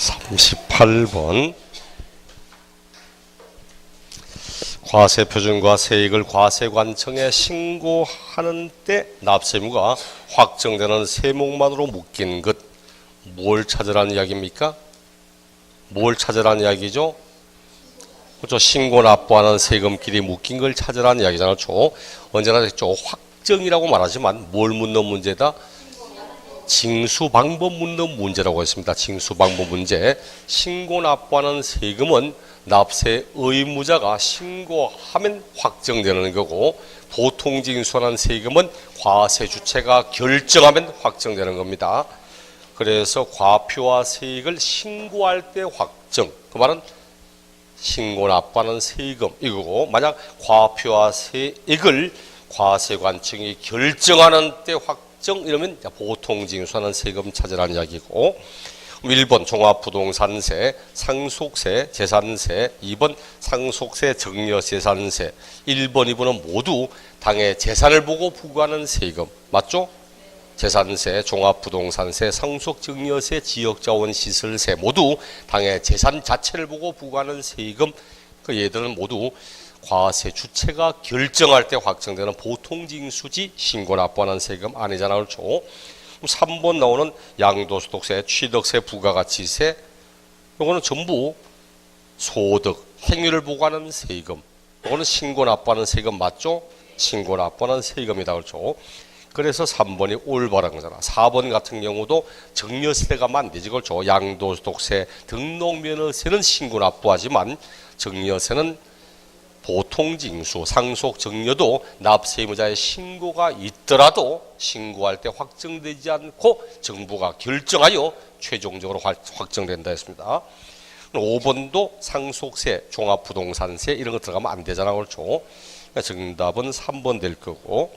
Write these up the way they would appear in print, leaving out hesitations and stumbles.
38번 과세표준과 세액을 과세관청에 신고하는 때 납세의무가 확정되는 세목만으로 묶인 것, 뭘 찾으라는 이야기입니까? 뭘 찾으라는 이야기죠? 그렇죠. 신고 납부하는 세금끼리 묶인 걸 찾으라는 이야기잖아요. 그렇죠? 언제나 됐죠. 확정이라고 말하지만 뭘 묻는 문제다? 징수 방법 묻는 문제라고 했습니다. 징수 방법 문제. 신고 납부하는 세금은 납세 의무자가 신고하면 확정되는 거고, 보통 징수하는 세금은 과세 주체가 결정하면 확정되는 겁니다. 그래서 과표와 세액을 신고할 때 확정, 그 말은 신고 납부하는 세금 이거고, 만약 과표와 세액을 과세관청이 결정하는 때 확정, 이러면 보통 징수하는 세금 찾으라는 이야기고, 1번 종합부동산세, 상속세, 재산세, 2번 상속세, 증여재산세, 1번, 2번은 모두 당의 재산을 보고 부과하는 세금 맞죠? 재산세, 종합부동산세, 상속증여세, 지역자원시설세 모두 당의 재산 자체를 보고 부과하는 세금, 그 얘들은 모두 과세 주체가 결정할 때 확정되는 보통징수지 신고 납부하는 세금 아니잖아요. 그렇죠? 3번 나오는 양도소득세, 취득세, 부가가치세, 이거는 전부 소득, 행위를 보고하는 세금. 이거는 신고 납부하는 세금 맞죠? 신고 납부하는 세금이다. 그렇죠? 그래서 3번이 올바른 거잖아. 4번 같은 경우도 증여세가 안 되지. 그렇죠? 양도소득세, 등록면허세는 신고 납부하지만 증여세는 보통징수, 상속증여도 납세의무자의 신고가 있더라도 신고할 때 확정되지 않고 정부가 결정하여 최종적으로 확정된다 했습니다. 5번도 상속세, 종합부동산세 이런 거 들어가면 안 되잖아. 그렇죠? 정답은 3번 될 거고,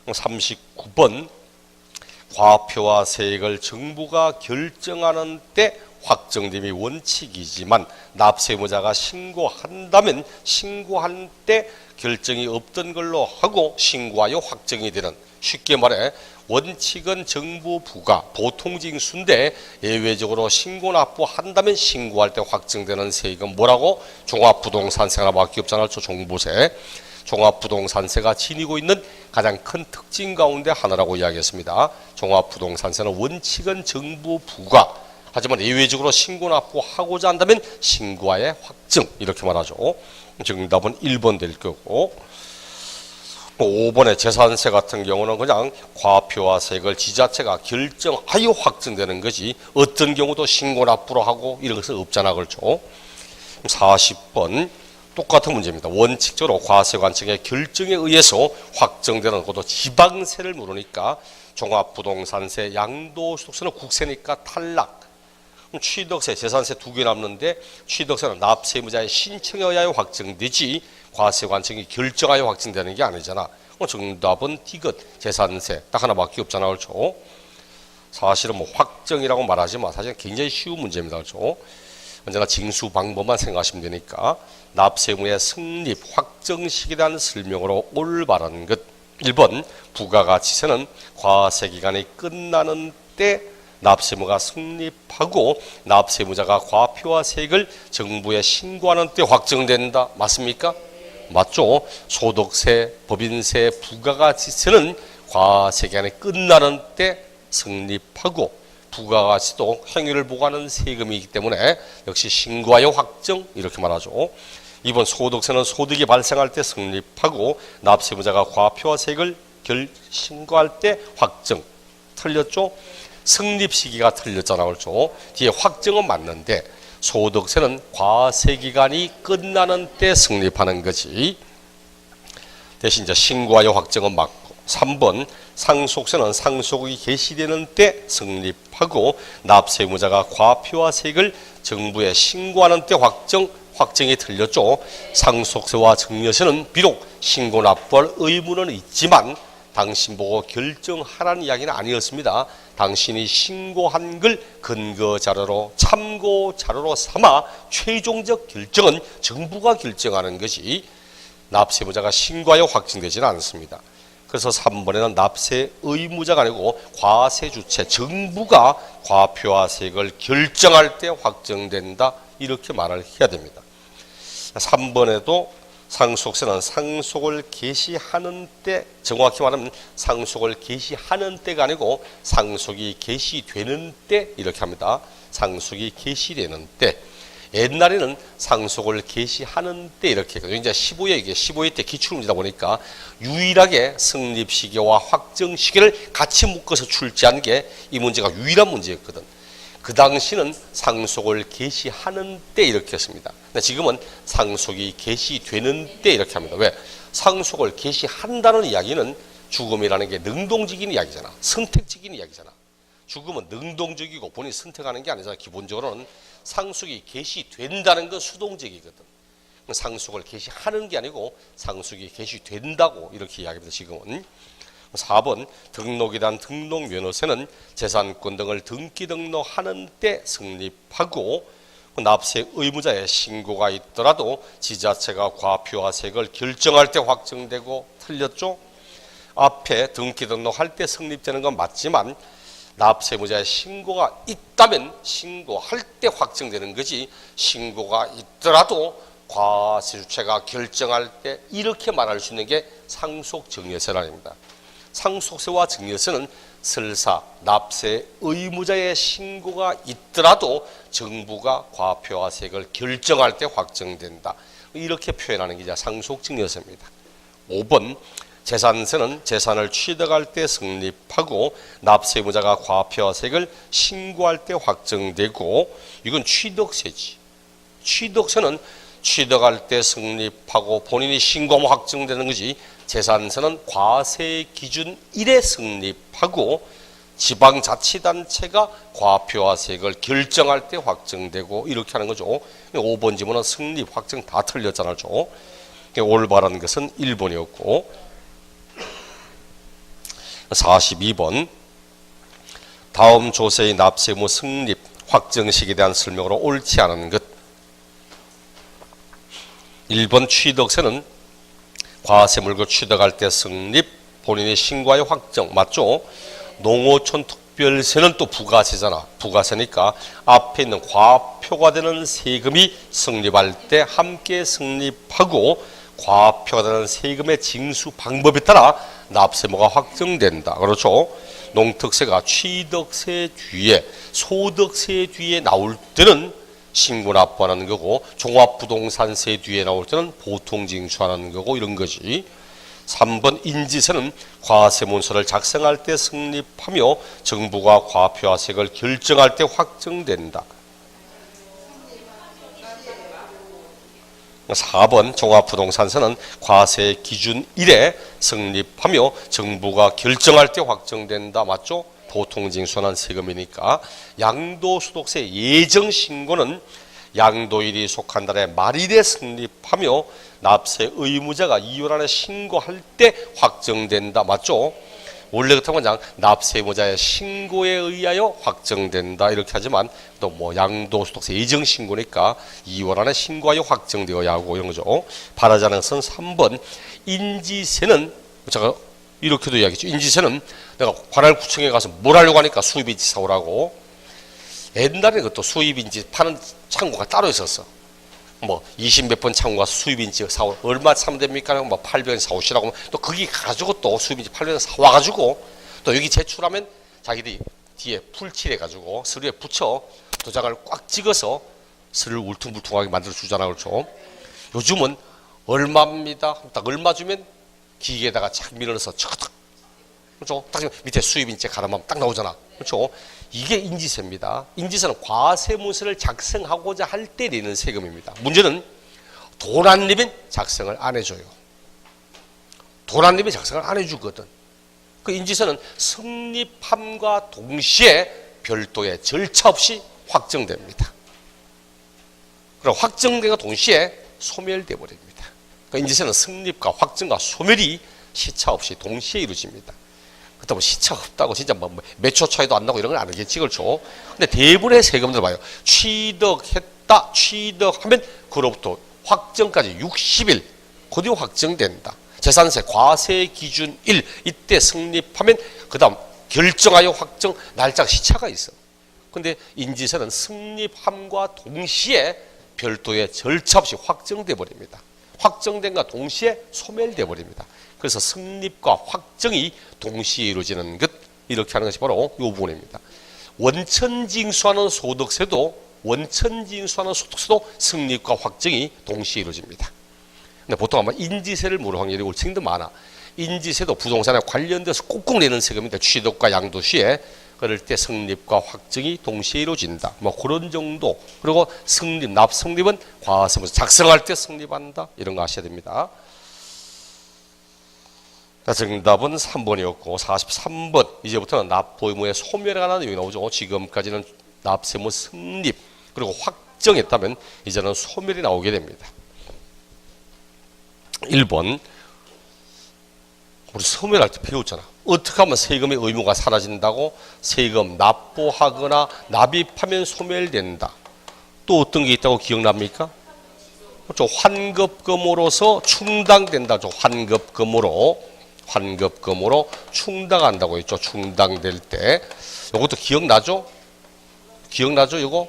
39번 과표와 세액을 정부가 결정하는 때 확정됨이 원칙이지만 납세의무자가 신고한다면 신고한 때 결정이 없던 걸로 하고 신고하여 확정이 되는, 쉽게 말해 원칙은 정부 부과 보통징수인데 예외적으로 신고 납부한다면 신고할 때 확정되는 세금 뭐라고? 종합부동산세 하나밖에 없잖아요. 종부세. 종합부동산세가 지니고 있는 가장 큰 특징 가운데 하나라고 이야기했습니다. 종합부동산세는 원칙은 정부 부과, 하지만 예외적으로 신고 납부하고자 한다면 신고하의 확정, 이렇게 말하죠. 정답은 1번 될 거고, 5번의 재산세 같은 경우는 그냥 과표와 세액을 지자체가 결정하여 확정되는 거지 어떤 경우도 신고 납부로 하고 이런 것은 없잖아. 그렇죠? 40번 똑같은 문제입니다. 원칙적으로 과세관청의 결정에 의해서 확정되는 것도 지방세를 물으니까 종합부동산세, 양도소득세는 국세니까 탈락. 그럼 취득세, 재산세 두 개 남는데 취득세는 납세의무자의 신청에 의하여 확정되지 과세관청이 결정하여 확정되는 게 아니잖아. 정답은 디귿, 재산세 딱 하나밖에 없잖아. 그렇죠? 사실은 뭐 확정이라고 말하지만 사실 굉장히 쉬운 문제입니다. 그렇죠? 언제나 징수 방법만 생각하시면 되니까 납세의무의 성립, 확정 시기에 대한 설명으로 올바른 것. 1번 부가가치세는 과세기간이 끝나는 때 납세의무가 성립하고 납세의무자가 과표와 세액을 정부에 신고하는 때 확정된다. 맞습니까? 맞죠? 소득세, 법인세, 부가가치세는 과세기간이 끝나는 때 성립하고 부가가치도 행위를 보고하는 세금이기 때문에 역시 신고하여 확정, 이렇게 말하죠. 2번 소득세는 소득이 발생할 때 성립하고 납세의무자가 과표와 세액을 신고할 때 확정. 틀렸죠? 성립 시기가 틀렸잖아. 그렇죠? 뒤에 확정은 맞는데 소득세는 과세기간이 끝나는 때 성립하는 거지. 대신 이제 신고하여 확정은 맞고, 3번 상속세는 상속이 개시되는 때 성립하고 납세의무자가 과표와 세액을 정부에 신고하는 때 확정이 틀렸죠. 상속세와 증여세는 비록 신고 납부할 의무는 있지만 당신 보고 결정하라는 이야기는 아니었습니다. 당신이 신고한 걸 근거 자료로, 참고 자료로 삼아 최종적 결정은 정부가 결정하는 것이 납세의무자가 신고하여 확정되지는 않습니다. 그래서 3번에는 납세 의무자가 아니고 과세 주체 정부가 과표화세액을 결정할 때 확정된다 이렇게 말을 해야 됩니다. 3번에도 상속세는 상속을 개시하는 때, 정확히 말하면 상속을 개시하는 때가 아니고 상속이 개시되는 때 이렇게 합니다. 상속이 개시되는 때. 옛날에는 상속을 개시하는 때 이렇게 했거든요. 이제 15회 때 기출문제다 보니까 유일하게 성립 시기와 확정 시기를 같이 묶어서 출제한 게 이 문제가 유일한 문제였거든. 그 당시는 상속을 개시하는 때 이렇게 했습니다. 근데 지금은 상속이 개시되는 때 이렇게 합니다. 왜? 상속을 개시한다는 이야기는 죽음이라는 게 능동적인 이야기잖아. 선택적인 이야기잖아. 죽음은 능동적이고 본인이 선택하는 게 아니잖아. 기본적으로는 상속이 개시된다는 건 수동적이거든. 상속을 개시하는 게 아니고 상속이 개시된다고 이렇게 이야기합니다. 지금은. 4번 등록이란 등록면허세는 재산권 등을 등기 등록하는 때 성립하고 납세 의무자의 신고가 있더라도 지자체가 과표화세액을 결정할 때 확정되고 틀렸죠? 앞에 등기 등록할 때 성립되는 건 맞지만 납세 의무자의 신고가 있다면 신고할 때 확정되는 거지 신고가 있더라도 과세주체가 결정할 때 이렇게 말할 수 있는 게 상속증여세란입니다. 상속세와 증여세는 설사 납세 의무자의 신고가 있더라도 정부가 과표화세액을 결정할 때 확정된다. 이렇게 표현하는 게 이제 상속증여세입니다. 5번 재산세는 재산을 취득할 때 성립하고 납세 의무자가 과표화세액을 신고할 때 확정되고 이건 취득세지. 취득세는 취득할 때 성립하고 본인이 신고하면 확정되는 거지 재산세는 과세 기준 1에 성립하고 지방자치단체가 과표화세액을 결정할 때 확정되고 이렇게 하는 거죠. 5번 지문은 성립, 확정 다 틀렸잖아요. 올바른 것은 1번이었고 42번 다음 조세의 납세 의무 성립, 확정식에 대한 설명으로 옳지 않은 것 1번 취득세는 과세물고 취득할 때 성립, 본인이 신고하여 확정, 맞죠? 농어촌 특별세는 또 부가세잖아. 부가세니까 앞에 있는 과표가 되는 세금이 성립할 때 함께 성립하고 과표가 되는 세금의 징수 방법에 따라 납세무가 확정된다. 그렇죠? 농특세가 취득세 뒤에, 소득세 뒤에 나올 때는 신고 납부하는 거고 종합부동산세 뒤에 나올 때는 보통징수하는 거고 이런 거지. 3번 인지세는 과세문서를 작성할 때 성립하며 정부가 과표화세액을 결정할 때 확정된다. 4번 종합부동산세는 과세 기준 1에 성립하며 정부가 결정할 때 확정된다. 맞죠? 보통징수한 세금이니까. 양도소득세 예정신고는 양도일이 속한 달의 말일에 성립하며 납세 의무자가 2월 안에 신고할 때 확정된다. 맞죠? 원래 같으면 그냥 납세 의무자의 신고에 의하여 확정된다 이렇게 하지만 또 뭐 양도소득세 예정신고니까 2월 안에 신고하여 확정되어야 하고 이런 거죠. 바라지 않은 것은 3번 인지세는 제가 이렇게도 이야기했죠. 인지세는 내가 관할구청에 가서 뭘 하려고 하니까 수입인지 사오라고. 옛날에 그것도 수입인지 파는 창구가 따로 있었어. 뭐 20몇 번 창구가 수입인지 사오 얼마 사면 됩니까? 뭐 800원 사오시라고 하면 또 거기 가지고 또 수입인지 800원 사와가지고 또 여기 제출하면 자기들이 뒤에 풀칠해가지고 서류에 붙여 도장을 꽉 찍어서 서류를 울퉁불퉁하게 만들어 주잖아. 그렇죠? 요즘은 얼마입니다. 딱 얼마 주면 기계에다가 착 밀어넣어서 척탁, 그렇죠? 딱 밑에 수입인지 가름하면 딱 나오잖아. 그렇죠? 이게 인지세입니다. 인지세는 과세문서를 작성하고자 할 때 내는 세금입니다. 문제는 돈 안 내면 작성을 안 해줘요. 돈 안 내면 작성을 안 해주거든. 그 인지세는 성립함과 동시에 별도의 절차 없이 확정됩니다. 그럼 확정되가 동시에 소멸돼 버립니다. 그러니까 인지세는 성립과 확정과 소멸이 시차 없이 동시에 이루어집니다. 그렇다고 시차 없다고 진짜 몇 초 차이도 안 나고 이런 건 아니겠지, 그렇죠? 근데 대부분의 세금들 봐요. 취득했다, 취득하면 그로부터 확정까지 60일, 그 뒤에 확정된다. 재산세 과세 기준 1 이때 성립하면 그 다음 결정하여 확정 날짜 시차가 있어. 근데 인지세는 성립함과 동시에 별도의 절차 없이 확정돼 버립니다. 확정된과 동시에 소멸돼 버립니다. 그래서 성립과 확정이 동시에 이루어지는 것, 이렇게 하는 것이 바로 이 부분입니다. 원천징수하는 소득세도 성립과 확정이 동시에 이루어집니다. 근데 보통 아마 인지세를 물을 확률이 훨씬 더 많아. 인지세도 부동산에 관련돼서 꾹꾹 내는 세금인데 취득과 양도시에 그럴 때 성립과 확정이 동시에 이루어진다. 뭐 그런 정도. 그리고 성립, 납성립은 과세무서 작성할 때 성립한다. 이런 거 아셔야 됩니다. 자, 정답은 3번이었고 43번 이제부터는 납부의무의 소멸에 관한 내용이 나오죠. 지금까지는 납세무 성립 그리고 확정했다면 이제는 소멸이 나오게 됩니다. 1번 우리 소멸할 때 배웠잖아. 어떻게 하면 세금의 의무가 사라진다고? 세금 납부하거나 납입하면 소멸된다. 또 어떤 게 있다고 기억납니까? 그렇죠. 환급금으로서 충당된다. 환급금으로 충당한다고 했죠. 충당될 때. 이것도 기억나죠? 이거?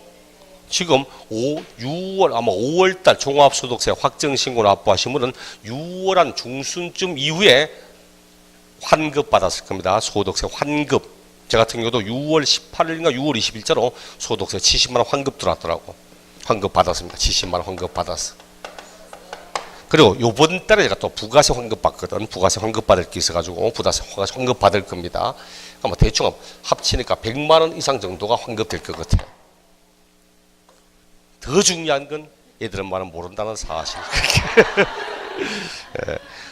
지금 6월 아마 5월달 종합소득세 확정신고 납부하신 분은 6월 한 중순쯤 이후에 환급 받았을 겁니다. 소득세 환급. 제 같은 경우도 6월 18일인가 6월 20일자로 소득세 70만 원 환급 들어왔더라고. 환급 받았습니다. 70만 원 환급 받았어. 그리고 요번 달에 제가 또 부가세 환급 받거든. 부가세 환급 받을 게 있어가지고 부가세 환급 받을 겁니다. 아마 대충 합치니까 100만 원 이상 정도가 환급될 것 같아요. 더 중요한 건 얘들은 말은 모른다는 사실.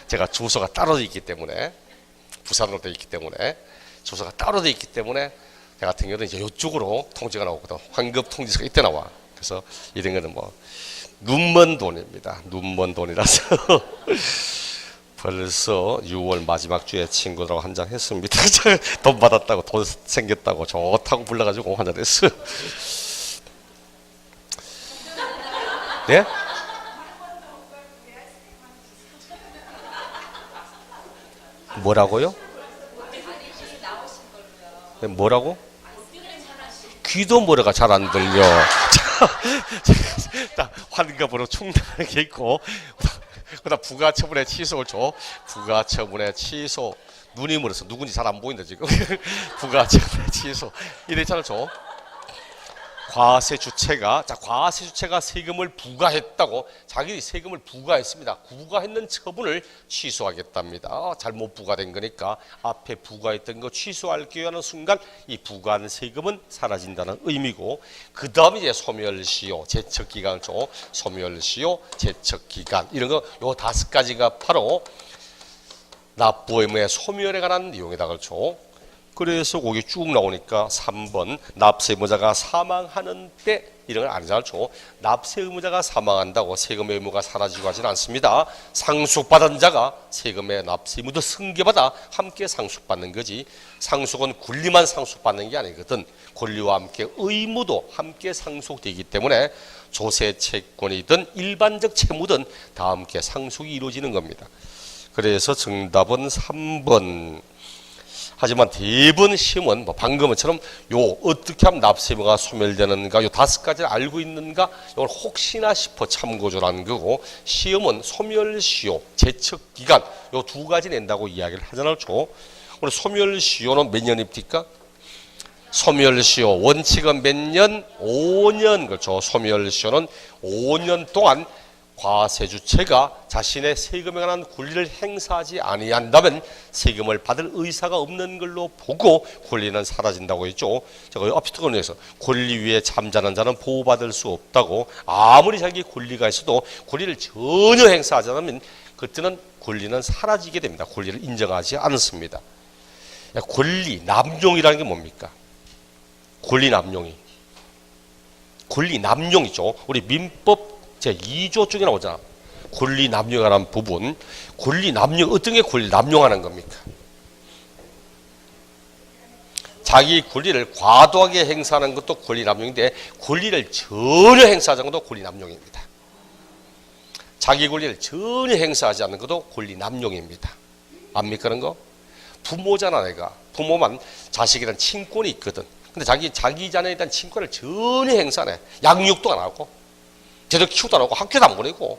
제가 주소가 따로 있기 때문에 부산으로 되어 있기 때문에 주소가 따로 되어 있기 때문에 제 같은 경우는 이제 이쪽으로 통지가 나오거든. 환급 통지서가 이때 나와. 그래서 이런 거는 뭐 눈먼 돈입니다. 눈먼 돈이라서 벌써 6월 마지막 주에 친구들하고 한잔 했습니다. 돈 받았다고 돈 생겼다고 좋다고 불러가지고 한잔 했어요. 네? 뭐라고요? 네, 뭐라고? 귀도 머리가 잘 안 들려. 환급으로 충당하는 게 있고, 그다음 부가처분의 취소를 줘. 부가처분의 취소. 눈이 멀어서 누군지 잘 안 보인다 지금. 부가처분의 취소. 이래 있잖아 줘. 과세 주체가 세금을 부과했다고 자기들이 세금을 부과했습니다. 부과했는 처분을 취소하겠답니다. 잘못 부과된 거니까 앞에 부과했던 거 취소할게요 하는 순간 이 부과한 세금은 사라진다는 의미고 그 다음에 이제 소멸시효, 제척기간을 줘. 소멸시효, 제척기간 이런 거 요 5가지가 바로 납부 의무의 소멸에 관한 내용이다 그렇죠. 그래서 거기 쭉 나오니까 3번 납세 의무자가 사망하는 때 이런 걸 아니잖아. 납세 의무자가 사망한다고 세금의 의무가 사라지고 하지는 않습니다. 상속받은 자가 세금의 납세 의무도 승계받아 함께 상속받는 거지. 상속은 권리만 상속받는 게 아니거든. 권리와 함께 의무도 함께 상속되기 때문에 조세 채권이든 일반적 채무든 다 함께 상속이 이루어지는 겁니다. 그래서 정답은 3번. 하지만 대부분 시험은 뭐 방금처럼 요 어떻게 하면 납세의무가 소멸되는가 요 5가지를 알고 있는가 이걸 혹시나 싶어 참고조라는 거고 시험은 소멸시효, 제척기간 요 2가지 낸다고 이야기를 하잖아요. 오늘 소멸시효는 몇 년입니까? 소멸시효 원칙은 몇 년? 5년 그렇죠. 소멸시효는 5년 동안 과세주체가 자신의 세금에 관한 권리를 행사하지 아니한다면 세금을 받을 의사가 없는 걸로 보고 권리는 사라진다고 했죠. 제가 앞에 특언에서 권리 위에 잠자는 자는 보호받을 수 없다고 아무리 자기 권리가 있어도 권리를 전혀 행사하지 않으면 그때는 권리는 사라지게 됩니다. 권리를 인정하지 않습니다. 권리 남용이라는 게 뭡니까? 권리 남용이죠. 우리 민법 제2조 쪽에 나오잖아. 권리 남용에 관한 부분. 권리 남용, 어떤 게 권리 남용하는 겁니까? 자기 권리를 과도하게 행사하는 것도 권리 남용인데 권리를 전혀 행사하지 않는 것도 권리 남용입니다. 자기 권리를 전혀 행사하지 않는 것도 권리 남용입니다. 압니까 그런 거? 부모잖아 내가. 부모만 자식에 대한 친권이 있거든. 근데 자기 자녀에 대한 친권을 전혀 행사 안 해. 양육도 안 하고 제대로 키우도 안 하고 학교도 안 보내고.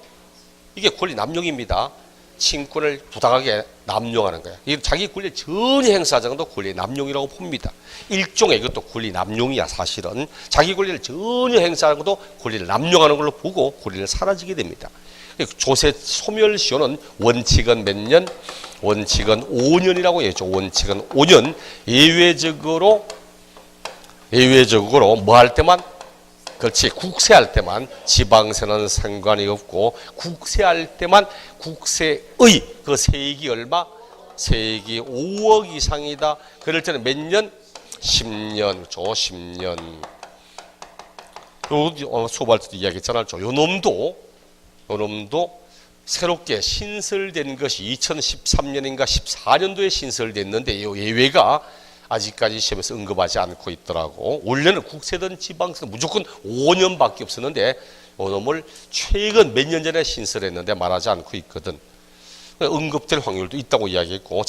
이게 권리 남용입니다. 친권을 부당하게 남용하는 거야. 자기 권리를 전혀 행사하지 않는 것도 권리 남용이라고 봅니다. 일종의 이것도 권리 남용이야 사실은. 자기 권리를 전혀 행사하는 것도 권리를 남용하는 걸로 보고 권리를 사라지게 됩니다. 조세 소멸시효는 원칙은 몇 년? 원칙은 5년이라고 했죠. 원칙은 5년. 예외적으로 뭐 할 때만? 그렇지. 국세할 때만. 지방세는 상관이 없고 국세할 때만 국세의 그 세액이 얼마? 세액이 5억 이상이다. 그럴 때는 몇 년? 10년. 10년. 수업할 때도 이야기했잖아요. 요 놈도 새롭게 신설된 것이 2013년인가 14년도에 신설됐는데 이 예외가 아직까지 시험에서 언급하지 않고 있더라고. 원래는 국세든 지방세든 무조건 5년밖에 없었는데 이 놈을 최근 몇 년 전에 신설했는데 말하지 않고 있거든. 언급될 확률도 있다고 이야기했고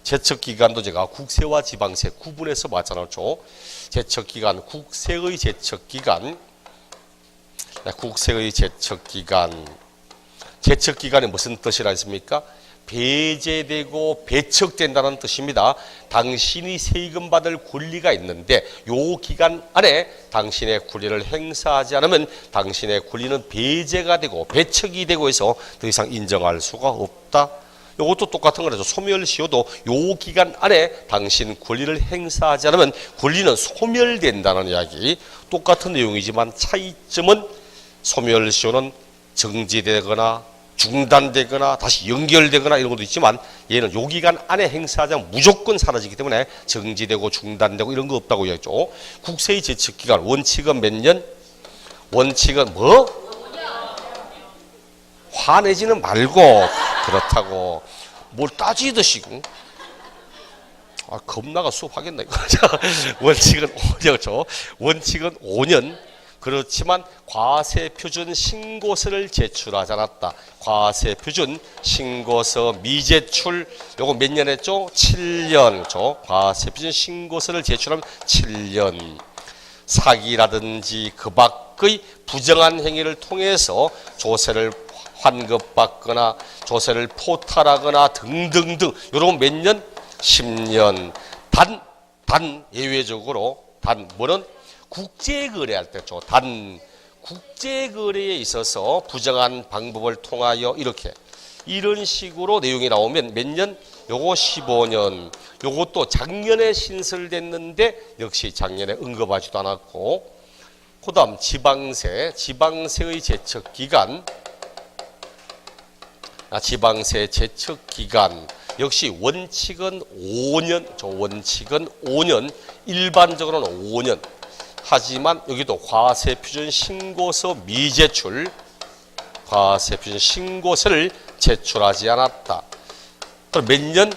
제척기간도 제가 국세와 지방세 구분해서 봤잖아요. 제척기간, 국세의 제척기간이 무슨 뜻이라 했습니까? 배제되고 배척된다는 뜻입니다. 당신이 세금 받을 권리가 있는데 요 기간 안에 당신의 권리를 행사하지 않으면 당신의 권리는 배제가 되고 배척이 되고 해서 더 이상 인정할 수가 없다. 이것도 똑같은 거죠. 소멸시효도 요 기간 안에 당신 권리를 행사하지 않으면 권리는 소멸된다는 이야기. 똑같은 내용이지만 차이점은 소멸시효는 정지되거나 중단되거나 다시 연결되거나 이런 것도 있지만 얘는 요 기간 안에 행사하지 않으면 무조건 사라지기 때문에 정지되고 중단되고 이런 거 없다고 이야기했죠. 국세의 제척기간 원칙은 몇 년? 원칙은 뭐? 화내지는 말고 그렇다고 뭘 따지듯이 겁나가 수업하겠네 이거. 원칙은 5년. 원칙은 5년. 그렇지만 과세표준 신고서를 제출하지 않았다. 과세표준 신고서 미제출 요거 몇 년 했죠? 7년. 과세표준 신고서를 제출하면 7년. 사기라든지 그 밖의 부정한 행위를 통해서 조세를 환급받거나 조세를 포탈하거나 등등등 요런 몇 년? 10년. 단 예외적으로 뭐는 국제거래할 때죠. 국제거래에 있어서 부정한 방법을 통하여 이런 식으로 내용이 나오면 몇 년? 요거 15년. 요것도 작년에 신설됐는데 역시 작년에 언급하지도 않았고 그 다음 지방세의 제척기간 지방세 제척기간 역시 원칙은 5년. 원칙은 5년. 일반적으로는 5년. 하지만 여기도 과세표준 신고서 미제출, 과세표준 신고서를 제출하지 않았다. 그럼 몇 년?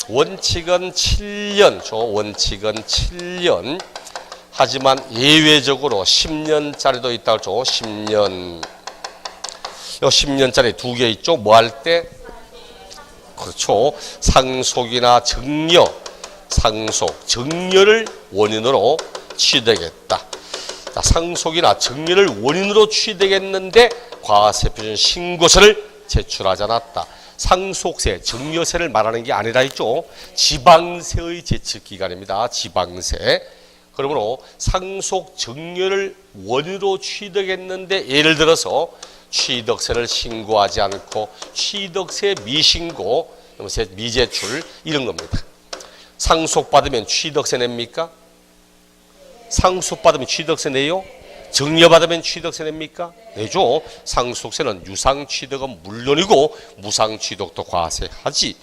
원칙은 7년. 원칙은 7년. 하지만 예외적으로 10년짜리도 있다고 했죠. 10년. 요 10년짜리 두 개 있죠. 뭐 할 때? 그렇죠. 상속이나 정려를 원인으로 취되겠다. 상속이나 정려를 원인으로 취되겠는데 과세표준 신고서를 제출하지 않았다. 상속세, 정려세를 말하는 게 아니라 있죠. 지방세의 제척기간입니다. 지방세. 그러므로 상속, 정려를 원인으로 취득했는데 예를 들어서 취득세를 신고하지 않고 취득세 미신고, 미제출 이런 겁니다. 상속받으면 취득세 냅니까? 상속받으면 취득세 내요? 정려받으면 취득세 냅니까? 내죠. 상속세는 유상취득은 물론이고 무상취득도 과세하지.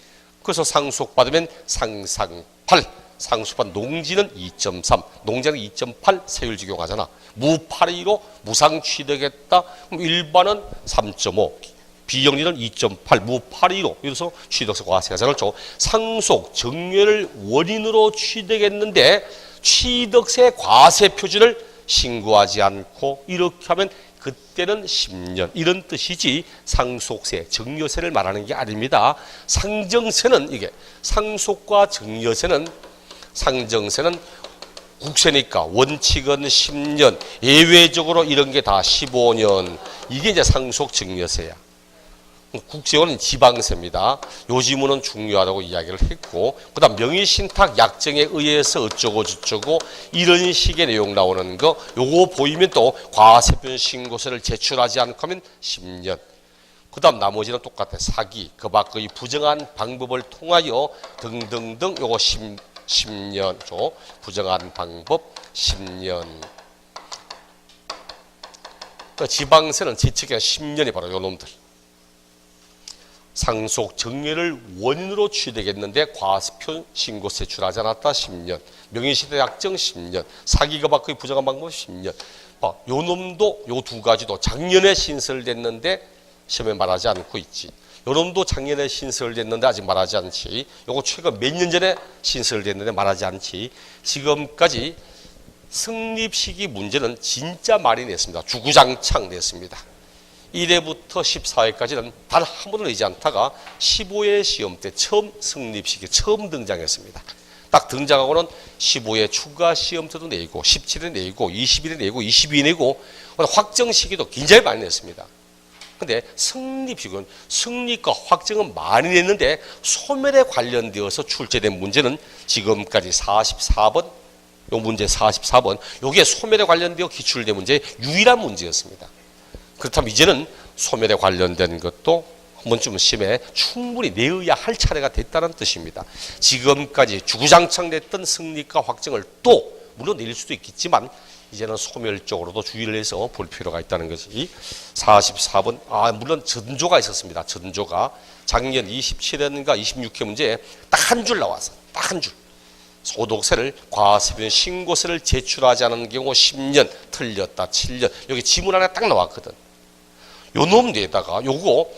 그래서 상속받으면 상상팔, 상속받은 농지는 2.3, 농자는 2.8 세율 적용하잖아. 무8.2로 무상취득했다. 그럼 일반은 3.5, 비영리는 2.8, 무8.2로 이래서 취득세 과세하잖아. 그렇죠? 상속, 정려를 원인으로 취득했는데 취득세 과세 표준을 신고하지 않고 이렇게 하면 그때는 10년 이런 뜻이지 상속세, 증여세를 말하는 게 아닙니다. 상정세는 이게 상속과 증여세는 상정세는 국세니까 원칙은 10년, 예외적으로 이런 게 다 15년. 이게 이제 상속 증여세야. 국세는 지방세입니다. 요 지문은 중요하다고 이야기를 했고, 그다음 명의신탁 약정에 의해서 어쩌고 저쩌고 이런 식의 내용 나오는 거, 요거 보이면 또 과세편 신고서를 제출하지 않고 하면 10년. 그다음 나머지는 똑같아. 사기, 그 밖의 부정한 방법을 통하여 등등등 요거 10년죠. 부정한 방법 10년. 그러니까 지방세는 지책이 10년이 바로 요 놈들. 상속 정예를 원인으로 취되겠는데 과세표 신고 제출하지 않았다 10년. 명의시대 약정 10년. 사기가 밖의 부정한 방법 10년. 요 놈도 요 두 가지도 작년에 신설됐는데 시험에 말하지 않고 있지. 요 놈도 작년에 신설됐는데 아직 말하지 않지. 요거 최근 몇 년 전에 신설됐는데 말하지 않지. 지금까지 성립 시기 문제는 진짜 많이 냈습니다. 주구장창 냈습니다. 1회부터 14회까지는 단 한 번도 내지 않다가 15회 시험 때 처음 성립식에 처음 등장했습니다. 딱 등장하고는 15회 추가 시험 때도 내고 17회 내고 20일에 내고 22회 내고 확정 시기도 굉장히 많이 냈습니다. 근데 성립식은 성립과 확정은 많이 냈는데 소멸에 관련되어서 출제된 문제는 지금까지 44번, 요 문제 44번, 요게 소멸에 관련되어 기출된 문제의 유일한 문제였습니다. 그렇다면 이제는 소멸에 관련된 것도 한 번쯤 시험에 충분히 내어야 할 차례가 됐다는 뜻입니다. 지금까지 주구장창 냈던 승리과 확정을 또 물론 내릴 수도 있겠지만 이제는 소멸적으로도 주의를 해서 볼 필요가 있다는 것이 44번. 물론 전조가 있었습니다. 전조가 작년 27회인가 26회 문제에 딱 한 줄 나와서 딱 한 줄. 소득세를 과세변 신고세를 제출하지 않은 경우 10년, 틀렸다 7년. 여기 지문 하나 딱 나왔거든. 요 놈에다가 요거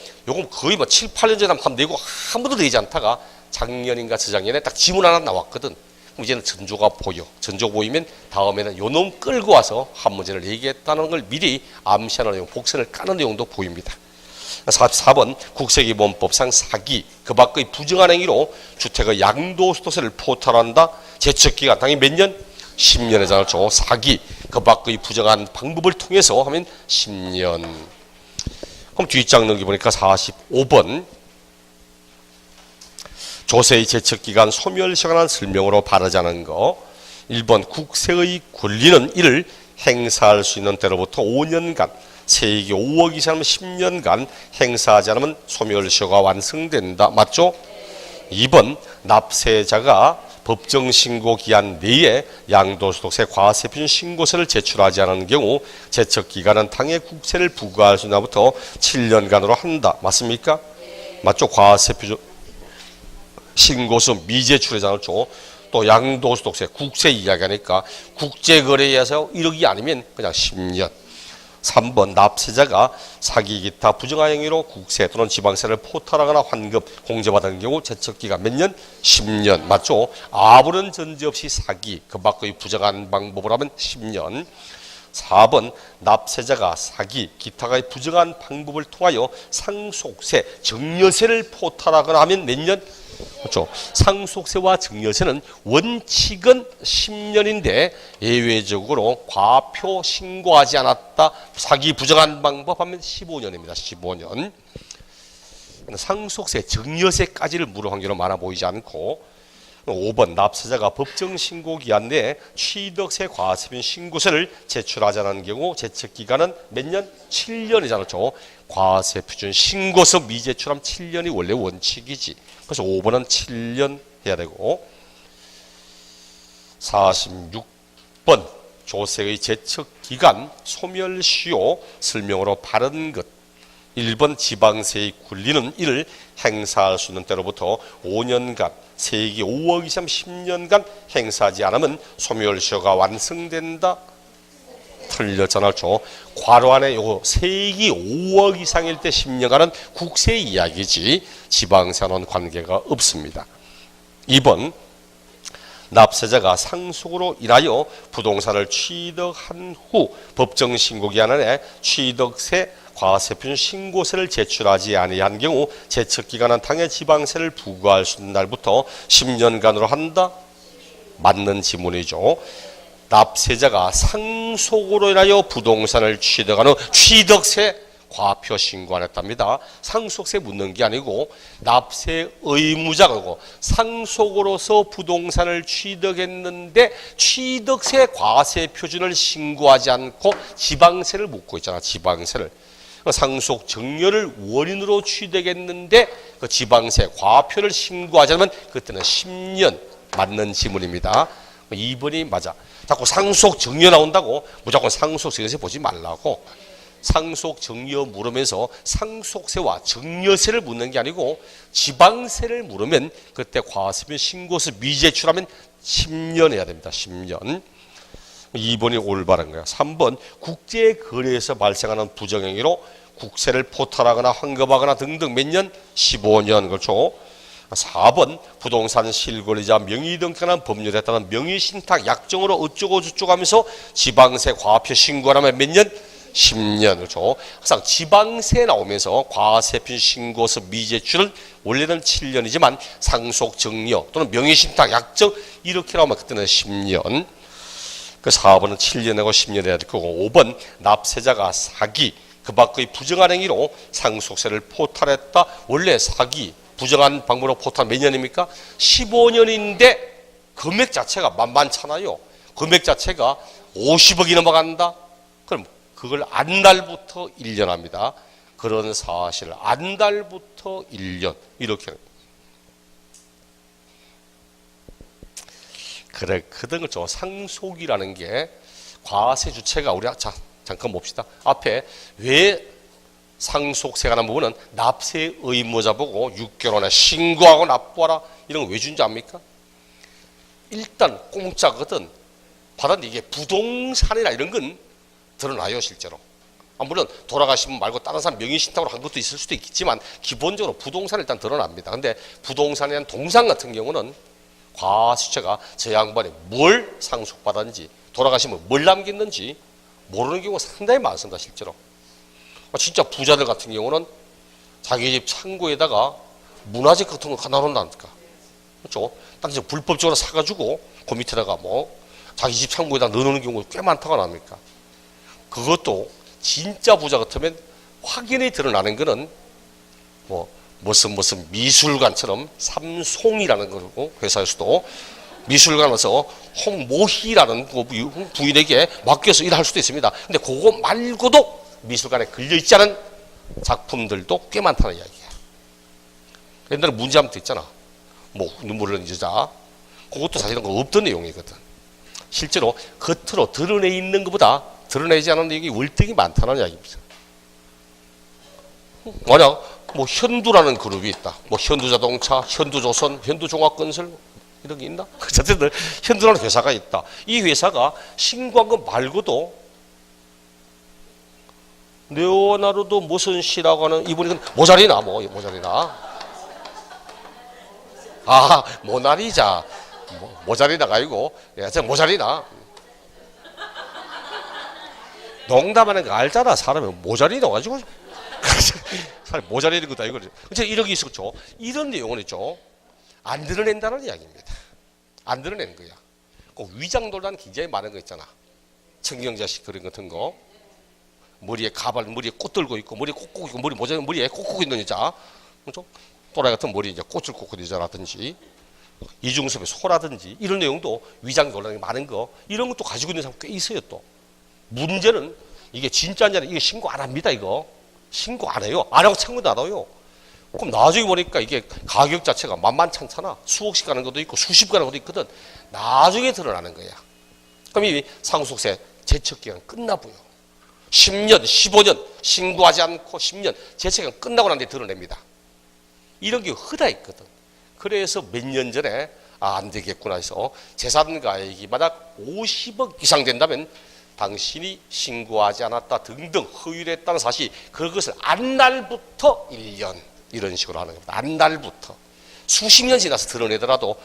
거의 뭐 7, 8년 전에 한번 내고 한 번도 내지 않다가 작년인가 저작년에 딱 지문 하나 나왔거든. 그럼 이제는 전조가 보여. 전조 보이면 다음에는 요 놈 끌고 와서 한 문제를 얘기했다는 걸 미리 암시하는 내용, 복선을 까는 내용도 보입니다. 44번 국세기본법상 사기, 그 밖의 부정한 행위로 주택의 양도소득세를 포탈한다. 제척기간 당연히 몇 년? 10년에 자르죠. 사기, 그 밖의 부정한 방법을 통해서 하면 10년. 그럼 뒷장 넘겨보니까 45번 조세의 제척기간 소멸시에 관한 설명으로 바르자는 거. 1번 국세의 권리는 이를 행사할 수 있는 때로부터 5년간, 세액이 5억 이상이면 10년간 행사하지 않으면 소멸시효가 완성된다. 맞죠? 2번 납세자가 법정신고 기한 내에 양도소득세 과세표준 신고서를 제출하지 않은 경우 제척기간은 당해 국세를 부과할 수 있나부터 7년간으로 한다. 맞습니까? 맞죠? 과세표준 신고서 미제출하잖아요. 또 양도소득세 국세 이야기하니까 국제거래에서 1억이 아니면 그냥 10년. 3번 납세자가 사기 기타 부정한 행위로 국세 또는 지방세를 포탈하거나 환급 공제받은 경우 제척기간 몇 년? 10년. 맞죠? 아무런 전제 없이 사기 그 밖의 부정한 방법을 하면 10년. 4번 납세자가 사기 기타의 부정한 방법을 통하여 상속세 증여세를 포탈하거나 하면 몇 년? 그렇죠. 상속세와 증여세는 원칙은 10년인데 예외적으로 과표 신고하지 않았다. 사기 부정한 방법 하면 15년입니다. 15년. 상속세, 증여세까지를 물을 확률은 많아 보이지 않고 5번 납세자가 법정신고 기한 내에 취득세 과세변 신고서를 제출하지 않은 경우 제척기간은 몇 년? 7년이잖아요. 과세표준 신고서 미제출하면 7년이 원래 원칙이지. 그래서 5번은 7년 해야 되고 46번 조세의 제척기간 소멸시효 설명으로 바른 것. 1번 지방세의 권리는 이를 행사할 수 있는 때로부터 5년간 세액이 5억 이상 10년간 행사하지 않으면 소멸시효가 완성된다. 틀렸잖아요. 괄호 안에 요거 세액이 5억 이상일 때 10년간은 국세 이야기지 지방세와는 관계가 없습니다. 2번 납세자가 상속으로 인하여 부동산을 취득한 후 법정 신고기한 안에 취득세 과세표준 신고세를 제출하지 아니한 경우 제척기간은 당해 지방세를 부과할 수 있는 날부터 10년간으로 한다. 맞는 지문이죠. 납세자가 상속으로 인하여 부동산을 취득한 후 취득세 과표 신고 안 했답니다. 상속세 묻는 게 아니고 납세 의무자고 상속으로서 부동산을 취득했는데 취득세 과세 표준을 신고하지 않고 지방세를 묻고 있잖아. 지방세를. 상속 정려를 원인으로 취득했는데 그 지방세 과표를 신고하지 않으면 그때는 10년 맞는 지문입니다. 2번이 맞아. 자꾸 상속 정려 나온다고 무조건 상속세에서 보지 말라고. 상속 정려 물으면서 상속세와 정려세를 묻는 게 아니고 지방세를 물으면 그때 과세표 신고서 미제출하면 10년 해야 됩니다. 10년. 2번이 올바른 거야. 3번 국제거래에서 발생하는 부정행위로 국세를 포탈하거나 환급하거나 등등 몇 년? 15년. 그렇죠. 4번 부동산 실권리자 명의 등록한 법률에 따른 명의신탁 약정으로 어쩌고 저쩌고 하면서 지방세 과표 신고하면 몇 년? 10년. 그렇죠. 항상 지방세 나오면서 과세표 신고서 미제출은 원래는 7년이지만 상속 정려 또는 명의신탁 약정 이렇게 나오면 그때는 10년. 그 4번은 7년하고 10년 해야 될 거고 5번 납세자가 사기 그 밖의 부정한 행위로 상속세를 포탈했다. 원래 사기 부정한 방법으로 포탈 몇 년입니까? 15년인데 금액 자체가 만만찮아요. 금액 자체가 50억이 넘어간다. 그럼 그걸 안달부터 1년 합니다. 그런 사실을 안달부터 1년 이렇게 그래 그런 거죠. 상속이라는 게 과세 주체가 우리 잠깐 봅시다. 앞에 왜 상속세가 나는 부분은 납세 의무자 보고 6개월 안에 신고하고 납부하라 이런 거 왜 준지 압니까? 일단 공짜거든. 받았는데 이게 부동산이나 이런 건 드러나요 실제로. 물론 돌아가신 분 말고 다른 사람 명의신탁으로 한 것도 있을 수도 있겠지만 기본적으로 부동산은 일단 드러납니다. 근데 부동산이란 동산 같은 경우는 과세주체가 저 양반이 뭘 상속받았는지 돌아가시면 뭘 남겼는지 모르는 경우가 상당히 많습니다. 실제로. 진짜 부자들 같은 경우는 자기 집 창고에다가 문화재 같은 거 하나 놓는다니까. 그렇죠? 딱 이제 불법적으로 사가지고 그 밑에다가 뭐 자기 집 창고에다 넣어놓는 경우가 꽤 많다고 합니까? 그것도 진짜 부자 같으면 확연히 드러나는 거는 뭐 무슨 미술관처럼 삼송이라는 거고 회사에서도 미술관에서 홍모희라는 부인에게 맡겨서 일할 수도 있습니다. 근데 그거 말고도 미술관에 걸려있지 않은 작품들도 꽤 많다는 이야기야. 옛날에 문제 한번 있잖아. 뭐 눈물 흘리는 여자. 그것도 사실은 없던 내용이거든. 실제로 겉으로 드러내 있는 것보다 드러내지 않은 내용이 월등히 많다는 이야기입니다. 만약 뭐 현두라는 그룹이 있다. 뭐 현두자동차, 현두조선, 현두종합건설 이런 게 있나? 어쨌든 현두라는 회사가 있다. 이 회사가 신고한 것 말고도 레오나르도 무슨 시라고 하는 이분이 모자리나 뭐 모자리나 모나리자 모자리나가 아니고 모자리나 농담하는 거 알잖아. 사람이 모자리 넣어가지고 사람이 모자리는 것도 아니고 이런 게 있었죠. 이런 내용은 있죠. 안 드러낸다는 이야기입니다. 안 드러낸 거야. 그 위장돌단 굉장히 많은 거 있잖아. 청경자식 그런 같은 거. 머리에 가발, 머리에 꽃 들고 있고, 머리에 꼭 꽂고 있고, 머리에 꼭 꽂고 있는 여자. 그렇죠? 또라이 같은 머리에 이제 꽃을 꽂고 있는 여자라든지, 이중섭의 소라든지, 이런 내용도 위장 논란이 많은 거, 이런 것도 가지고 있는 사람 꽤 있어요, 또. 문제는 이게 진짜인지 이게 신고 안 합니다, 이거. 신고 안 해요. 안 하고 창문도 안 와요. 그럼 나중에 보니까 이게 가격 자체가 만만찮잖아. 수억씩 가는 것도 있고, 수십 가는 것도 있거든. 나중에 드러나는 거야. 그럼 이 상속세 제척기간 끝나고요. 10년, 15년 신고하지 않고 10년 제척기간 끝나고 난 뒤에 드러냅니다. 이런 게 허다 있거든. 그래서 몇 년 전에 안 되겠구나 해서 재산가액이마다 50억 이상 된다면 당신이 신고하지 않았다 등등 허위를 했다는 사실, 그것을 안날부터 1년 이런 식으로 하는 겁니다. 안날부터 수십 년 지나서 드러내더라도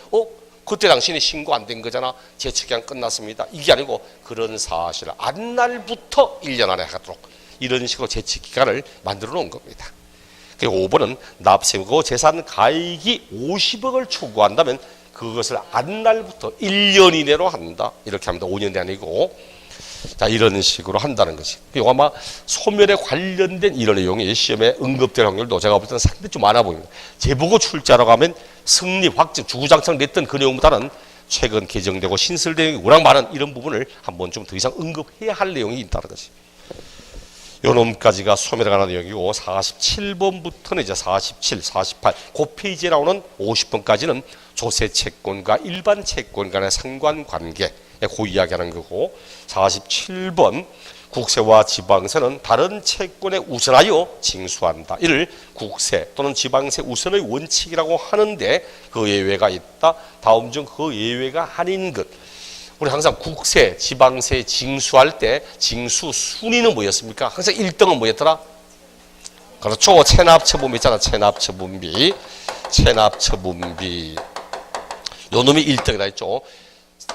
그때 당신이 신고 안 된 거잖아. 재척기한 끝났습니다. 이게 아니고 그런 사실을 안날부터 1년 안에 하도록 이런 식으로 재척기간을 만들어 놓은 겁니다. 그리고 5번은 납세고 재산 가액이 50억을 초과한다면 그것을 안날부터 1년 이내로 한다. 이렇게 합니다. 5년이 아니고. 자, 이런 식으로 한다는 것이. 그리고 아마 소멸에 관련된 이런 내용이 시험에 응급될 확률도 제가 볼 때는 상당히 좀 많아 보입니다. 재보고 출제하러 가면 승립, 확정, 주구장창 냈던 그 내용보다는 최근 개정되고 신설된 워낙 많은 이런 부분을 한번 좀 더 이상 언급해야 할 내용이 있다는 것이. 요 놈까지가 소멸에 관한 내용이고 47번부터는 이제 47, 48, 그 페이지에 나오는 50번까지는 조세 채권과 일반 채권 간의 상관관계 그 이야기하는 거고 47번 국세와 지방세는 다른 채권에 우선하여 징수한다. 이를 국세 또는 지방세 우선의 원칙이라고 하는데 그 예외가 있다. 다음 중 그 예외가 아닌 것. 우리 항상 국세, 지방세 징수할 때 징수 순위는 뭐였습니까? 항상 1등은 뭐였더라? 그렇죠. 체납처분비 있잖아. 체납처분비. 체납처분비. 요 놈이 1등이다 했죠.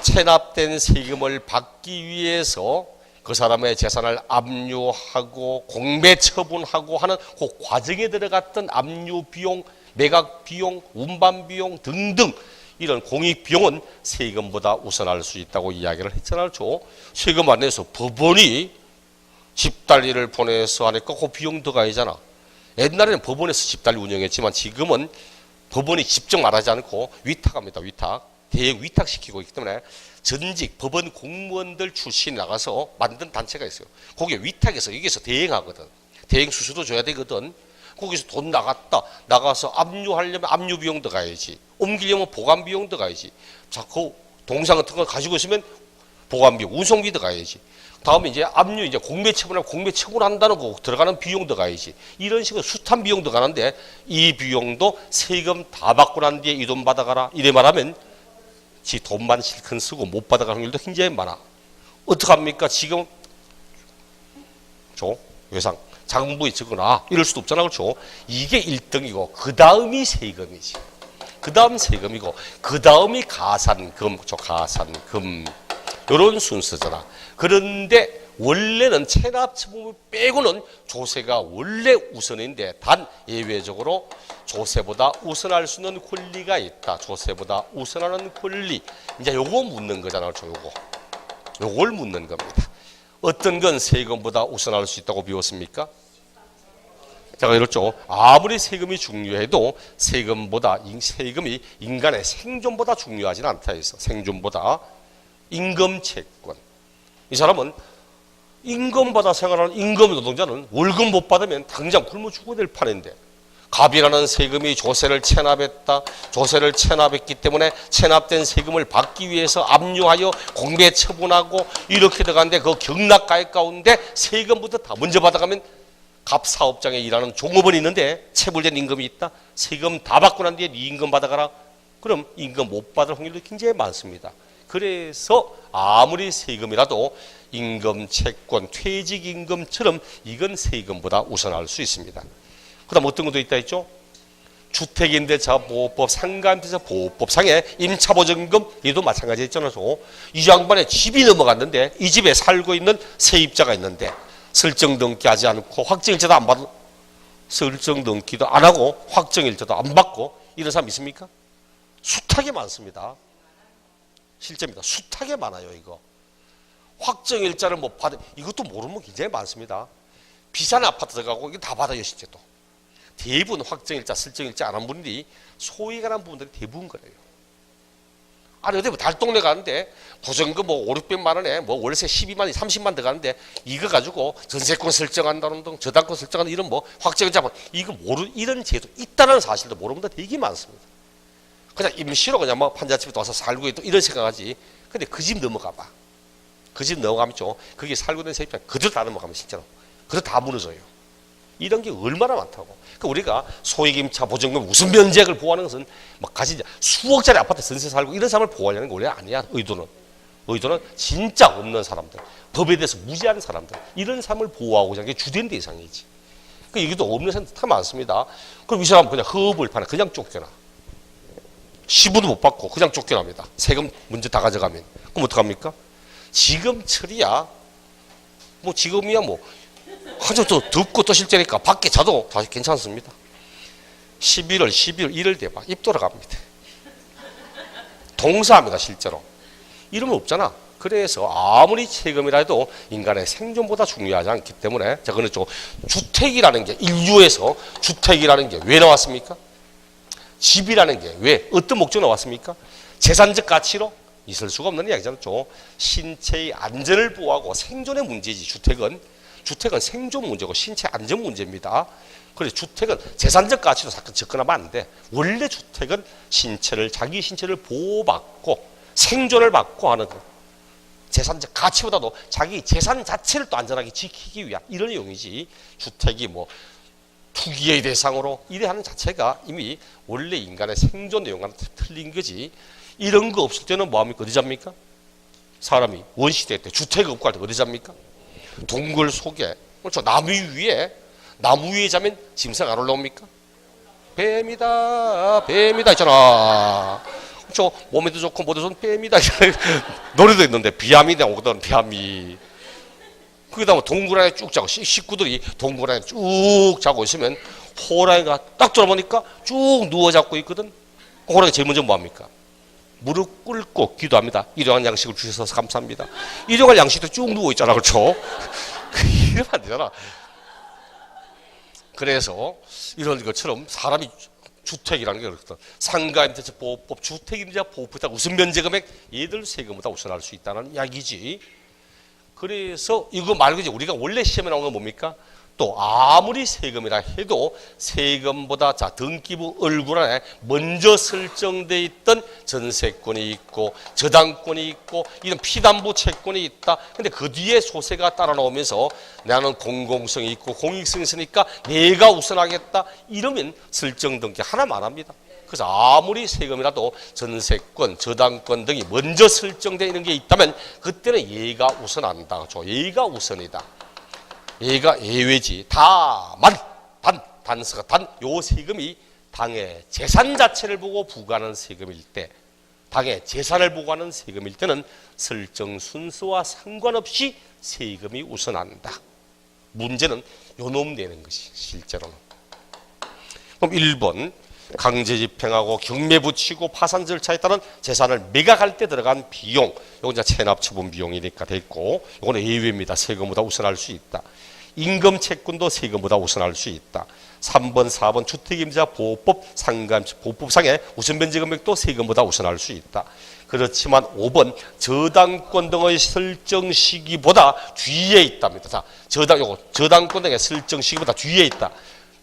체납된 세금을 받기 위해서 그 사람의 재산을 압류하고 공매 처분하고 하는 그 과정에 들어갔던 압류 비용, 매각 비용, 운반 비용 등등 이런 공익 비용은 세금보다 우선할 수 있다고 이야기를 했잖아요. 세금 안 내서 법원이 집달리를 보내서 하니까 그 비용 들어가야잖아. 옛날에는 법원에서 집달리 운영했지만 지금은 법원이 직접 말하지 않고 위탁합니다. 위탁. 대행 위탁시키고 있기 때문에 전직 법원 공무원들 출신이 나가서 만든 단체가 있어요. 거기에 위탁해서 여기서 대행하거든. 대행 수수도 줘야 되거든. 거기서 돈 나가서 압류하려면 압류 비용 들어가야지. 옮기려면 보관 비용 들어가야지. 자, 그 동상 같은 거 가지고 있으면 보관 비용, 운송비 들어가야지. 다음에 이제 압류 이제 공매 처분하고 공매 처분한다는 거 들어가는 비용 들어가야지. 이런 식으로 숱한 비용 들어가는데 이 비용도 세금 다 받고 난 뒤에 이 돈 받아가라. 이래 말하면 지 돈만 실컷 쓰고 못 받아가는 확률도 굉장히 많아. 어떡합니까? 지금 외상 자금부에 적어놔 이럴 수도 없잖아. 그렇죠? 이게 1등이고 그 다음이 세금이지. 그 다음 세금이고 그 다음이 가산금. 그렇죠? 가산금. 이런 순서잖아. 그런데 원래는 체납처분 빼고는 조세가 원래 우선인데 단 예외적으로 조세보다 우선할 수 있는 권리가 있다. 조세보다 우선하는 권리. 이제 요거 묻는 거잖아요. 요걸 묻는 겁니다. 어떤 건 세금보다 우선할 수 있다고 비웠습니까? 제가 이렇죠. 아무리 세금이 중요해도 세금이 인간의 생존보다 중요하지는 않다 해서 생존보다 임금 채권. 이 사람은 임금 받아 생활하는 임금 노동자는 월급 못 받으면 당장 굶어 죽어야 될 판인데 갑이라는 세금이 조세를 체납했다. 조세를 체납했기 때문에 체납된 세금을 받기 위해서 압류하여 공매 처분하고 이렇게 들어가는데 그 경락가액 가운데 세금부터 다 먼저 받아가면 갑 사업장에 일하는 종업원이 있는데 체불된 임금이 있다. 세금 다 받고 난 뒤에 네 임금 받아가라. 그럼 임금 못 받을 확률도 굉장히 많습니다. 그래서 아무리 세금이라도 임금 채권, 퇴직임금처럼 이건 세금보다 우선할 수 있습니다. 그 다음 어떤 것도 있다 했죠? 주택임대차 보호법, 상가임대차 보호법상의 임차보증금 얘도 마찬가지 했잖아요. 이 양반의 집이 넘어갔는데 이 집에 살고 있는 세입자가 있는데 설정등기 하지 않고 확정일자도 안 받고 설정등기도 안 하고 확정일자도 안 받고 이런 사람 있습니까? 숱하게 많습니다. 실제입니다. 숱하게 많아요. 이거 확정일자를 못 받아 이것도 모르면 굉장히 많습니다. 비싼 아파트 들어가고 이거 다 받아요. 실제도 대부분 확정일자, 설정일자 안 한 분들이 소위 관한 부분들이 대부분 그래요. 아니 어디 뭐 달동네 가는데 보증금 뭐 5, 600만 원에 뭐 월세 12만, 30만 들어가는데 이거 가지고 전세권 설정한다는 등 저당권 설정하는 이런 뭐 확정일자 이거 이런 제도 있다는 사실도 모르는 분들 되게 많습니다. 그냥 임시로 그냥 뭐 판잣집에 와서 살고 있다 이런 생각하지. 근데 그 집 넘어가 봐. 그 집 넘어가면 거기 살고 있는 세입자 그대로 다 넘어가면 실제로 그대로 다 무너져요. 이런 게 얼마나 많다고. 그러니까 우리가 소액임차 보증금 우선 면제액을 보호하는 것은 막 가진 수억짜리 아파트 전세 살고 이런 사람을 보호하려는 게 원래 아니야. 의도는 진짜 없는 사람들, 법에 대해서 무지한 사람들 이런 사람을 보호하고자 하는 게 주된 대상이지. 그러니까 여기도 없는 사람들 다 많습니다. 그럼 이 사람은 그냥 허업을 파네. 그냥 쫓겨나. 시부도 못 받고 그냥 쫓겨납니다. 세금 문제 다 가져가면. 그럼 어떡합니까? 지금철이야 뭐 지금이야 뭐 아주 또 덥고 또 실제니까 밖에 자도 다시 괜찮습니다. 11월 1월 돼봐 입 돌아갑니다. 동사합니다. 실제로 이러면 없잖아. 그래서 아무리 세금이라 해도 인간의 생존보다 중요하지 않기 때문에 자, 그렇죠. 주택이라는 게 인류에서 주택이라는 게 왜 나왔습니까? 집이라는 게 왜 어떤 목적으로 나왔습니까? 재산적 가치로 있을 수가 없는 이야기잖아요. 신체의 안전을 보호하고 생존의 문제지. 주택은 생존 문제고 신체 안전 문제입니다. 그래서 주택은 재산적 가치로 접근하면 안 돼. 원래 주택은 자기 신체를 보호받고 생존을 받고 하는 재산적 가치보다도 자기 재산 자체를 또 안전하게 지키기 위한 이런 내용이지. 주택이 뭐 투기의 대상으로 이래 하는 자체가 이미 원래 인간의 생존 내용과는 틀린 거지. 이런 거 없을 때는 뭐합니까? 어디 잡니까? 사람이 원시대 때 주택 없고 할 때 어디 잡니까? 동굴 속에 그렇죠. 나무 위에 자면 짐승 안 올라옵니까? 뱀이다 있잖아. 그렇죠. 몸에도 좋고 뭐도 좋은 뱀이다 노래도 있는데 비암이 오거든. 비암이 거기다 동굴 안에 쭉 자고 식구들이 동굴 안에 쭉 자고 있으면 호랑이가 딱 돌아보니까 쭉 누워 잡고 있거든. 호랑이 제일 먼저 뭐합니까? 무릎 꿇고 기도합니다. 일용할 양식을 주셔서 감사합니다. 일용할 양식도 쭉 누워 있잖아. 그렇죠? 이러면 안 되잖아. 그래서 이런 것처럼 사람이 주택이라는 게 그렇거든. 상가임대차 보호법, 주택임대차 보호법, 우선 면제 금액 얘들 세금보다 우선할 수 있다는 이야기지. 그래서 이거 말고 이제 우리가 원래 시험에 나오는 건 뭡니까? 또 아무리 세금이라 해도 세금보다 자 등기부 얼굴 안에 먼저 설정돼 있던 전세권이 있고 저당권이 있고 이런 피담보 채권이 있다. 근데 그 뒤에 소세가 따라 나오면서 나는 공공성이 있고 공익성이 있으니까 내가 우선하겠다. 이러면 설정 등기 하나만 안 합니다. 그래서 아무리 세금이라도 전세권, 저당권 등이 먼저 설정되어 있는 게 있다면 그때는 얘가 우선한다. 얘가 우선이다. 얘가 예외지. 단서가 요 세금이 당의 재산 자체를 보고 부과하는 세금일 때, 당의 재산을 보고 하는 세금일 때는 설정 순서와 상관없이 세금이 우선한다. 문제는 요놈 내는 것이 실제로는. 그럼 1번 강제 집행하고 경매 붙이고 파산 절차에 따른 재산을 매각할 때 들어간 비용, 이건 이제 체납 처분 비용이니까 됐고, 이거는 예외입니다. 세금보다 우선할 수 있다. 임금 채권도 세금보다 우선할 수 있다. 3번, 4번 주택임대차 보호법 상가임대 보호법상의 우선 면제 금액도 세금보다 우선할 수 있다. 그렇지만 5번 저당권 등의 설정 시기보다 뒤에 있답니다. 자, 저당권 등의 설정 시기보다 뒤에 있다.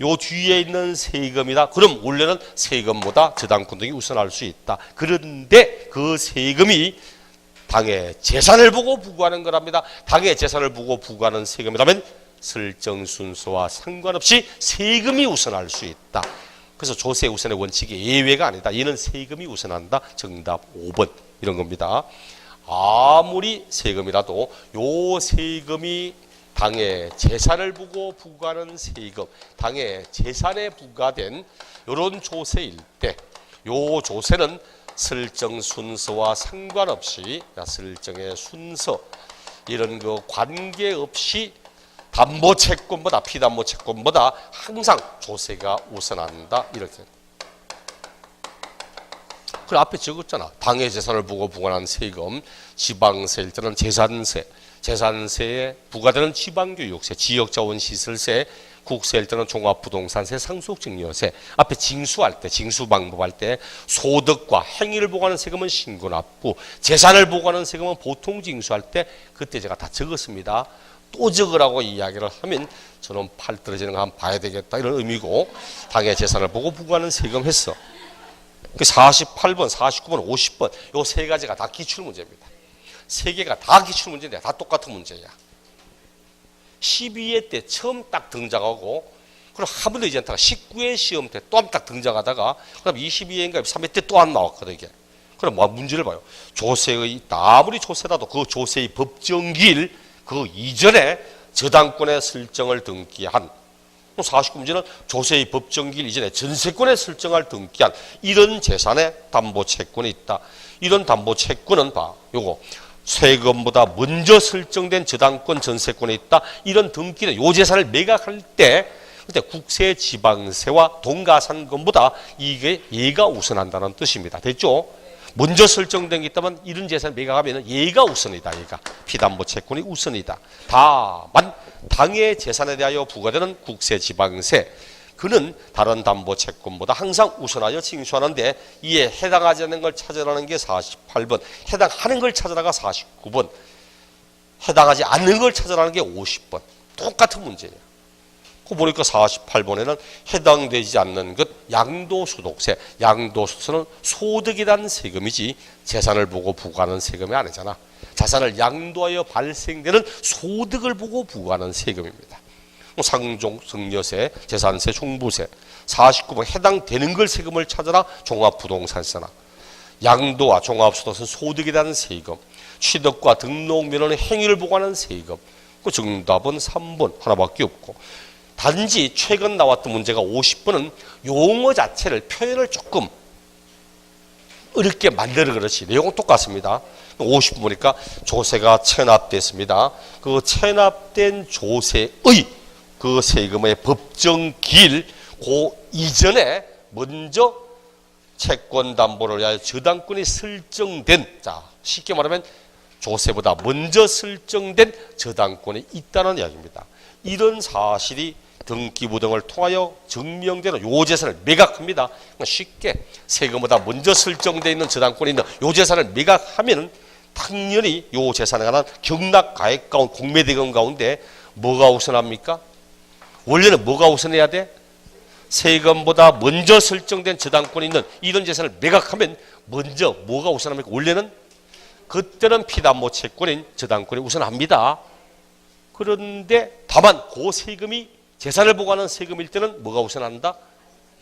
요 뒤에 있는 세금이다. 그럼 원래는 세금보다 저당권 등이 우선할 수 있다. 그런데 그 세금이 당의 재산을 보고 부과하는 거랍니다. 당의 재산을 보고 부과하는 세금이라면 설정 순서와 상관없이 세금이 우선할 수 있다. 그래서 조세 우선의 원칙이 예외가 아니다. 얘는 세금이 우선한다. 정답 5번 이런 겁니다. 아무리 세금이라도 요 세금이 당의 재산을 보고 부과하는 세금, 당의 재산에 부과된 이런 조세일 때 요 조세는 설정 순서와 상관없이 설정의 순서 이런 거 관계없이 담보 채권보다 피담보 채권보다 항상 조세가 우선한다. 이렇게. 그 앞에 적었잖아. 당의 재산을 보고 부과하는 세금, 지방세일 때는 재산세, 재산세에 부과되는 지방교육세, 지역자원시설세, 국세일 때는 종합부동산세, 상속증여세. 앞에 징수할 때, 징수방법할 때 소득과 행위를 보고하는 세금은 신고납부, 재산을 보고하는 세금은 보통징수할 때 그때 제가 다 적었습니다. 또 적으라고 이야기를 하면 저는 팔 떨어지는 거 한번 봐야 되겠다 이런 의미고 당의 재산을 보고 부과하는 세금 했어. 그 48번, 49번, 50번 요 세 가지가 다 기출문제입니다. 세 개가 다 기출문제인데 다 똑같은 문제야. 12회 때 처음 딱 등장하고 그럼 한 번도 이제 않다가 19회 시험 때 또 한 번 딱 등장하다가 그럼 22회인가 3회 때 또 안 나왔거든 이게. 그럼 뭐 문제를 봐요. 조세의 아무리 조세라도 그 조세의 법정기일 그 이전에 저당권의 설정을 등기한 49문제는 조세의 법정기일 이전에 전세권에 설정할 등기한 이런 재산에 담보채권이 있다. 이런 담보채권은 요거 세금보다 먼저 설정된 저당권 전세권에 있다. 이런 등기는 요 재산을 매각할 때 그때 국세, 지방세와 동가산금보다 이게 얘가 우선한다는 뜻입니다. 됐죠? 먼저 설정된 게 있다면 이런 재산을 매각하면 얘가 우선이다. 얘가 피담보채권이 우선이다. 다만 당의 재산에 대하여 부과되는 국세, 지방세 그는 다른 담보채권보다 항상 우선하여 징수하는데 이에 해당하지 않는 걸 찾으라는 게 48번, 해당하는 걸 찾으라가 49번, 해당하지 않는 걸 찾으라는 게 50번. 똑같은 문제냐. 그 보니까 48번에는 해당되지 않는 것 양도소득세. 양도소득세는 소득에 대한 세금이지 재산을 보고 부과하는 세금이 아니잖아. 자산을 양도하여 발생되는 소득을 보고 부과하는 세금입니다. 상종, 증여세, 재산세, 종부세. 49번 해당되는 걸 세금을 찾아라. 종합부동산세나. 양도와 종합소득세는 소득에 대한 세금. 취득과 등록면허는 행위를 보고하는 세금. 그 정답은 3번 하나밖에 없고. 단지 최근 나왔던 문제가 50번은 용어 자체를 표현을 조금 어렵게 만들어 그렇지. 내용은 똑같습니다. 50번 보니까 조세가 체납됐습니다. 그 체납된 조세의 그 세금의 법정 기일 그 이전에 먼저 채권 담보를 위하여 저당권이 설정된 자 쉽게 말하면 조세보다 먼저 설정된 저당권이 있다는 이야기입니다. 이런 사실이 등기부 등을 통하여 증명되는 요 재산을 매각합니다. 쉽게 세금보다 먼저 설정되어 있는 저당권이 있는 요 재산을 매각하면 당연히 요 재산에 관한 경락가액 가운데 공매대금 가운데 뭐가 우선합니까? 원래는 뭐가 우선해야 돼? 세금보다 먼저 설정된 저당권이 있는 이런 재산을 매각하면 먼저 뭐가 우선합니까? 원래는 그때는 피담보채권인 저당권이 우선합니다. 그런데 다만 그 세금이 재산을 보고하는 세금일 때는 뭐가 우선한다?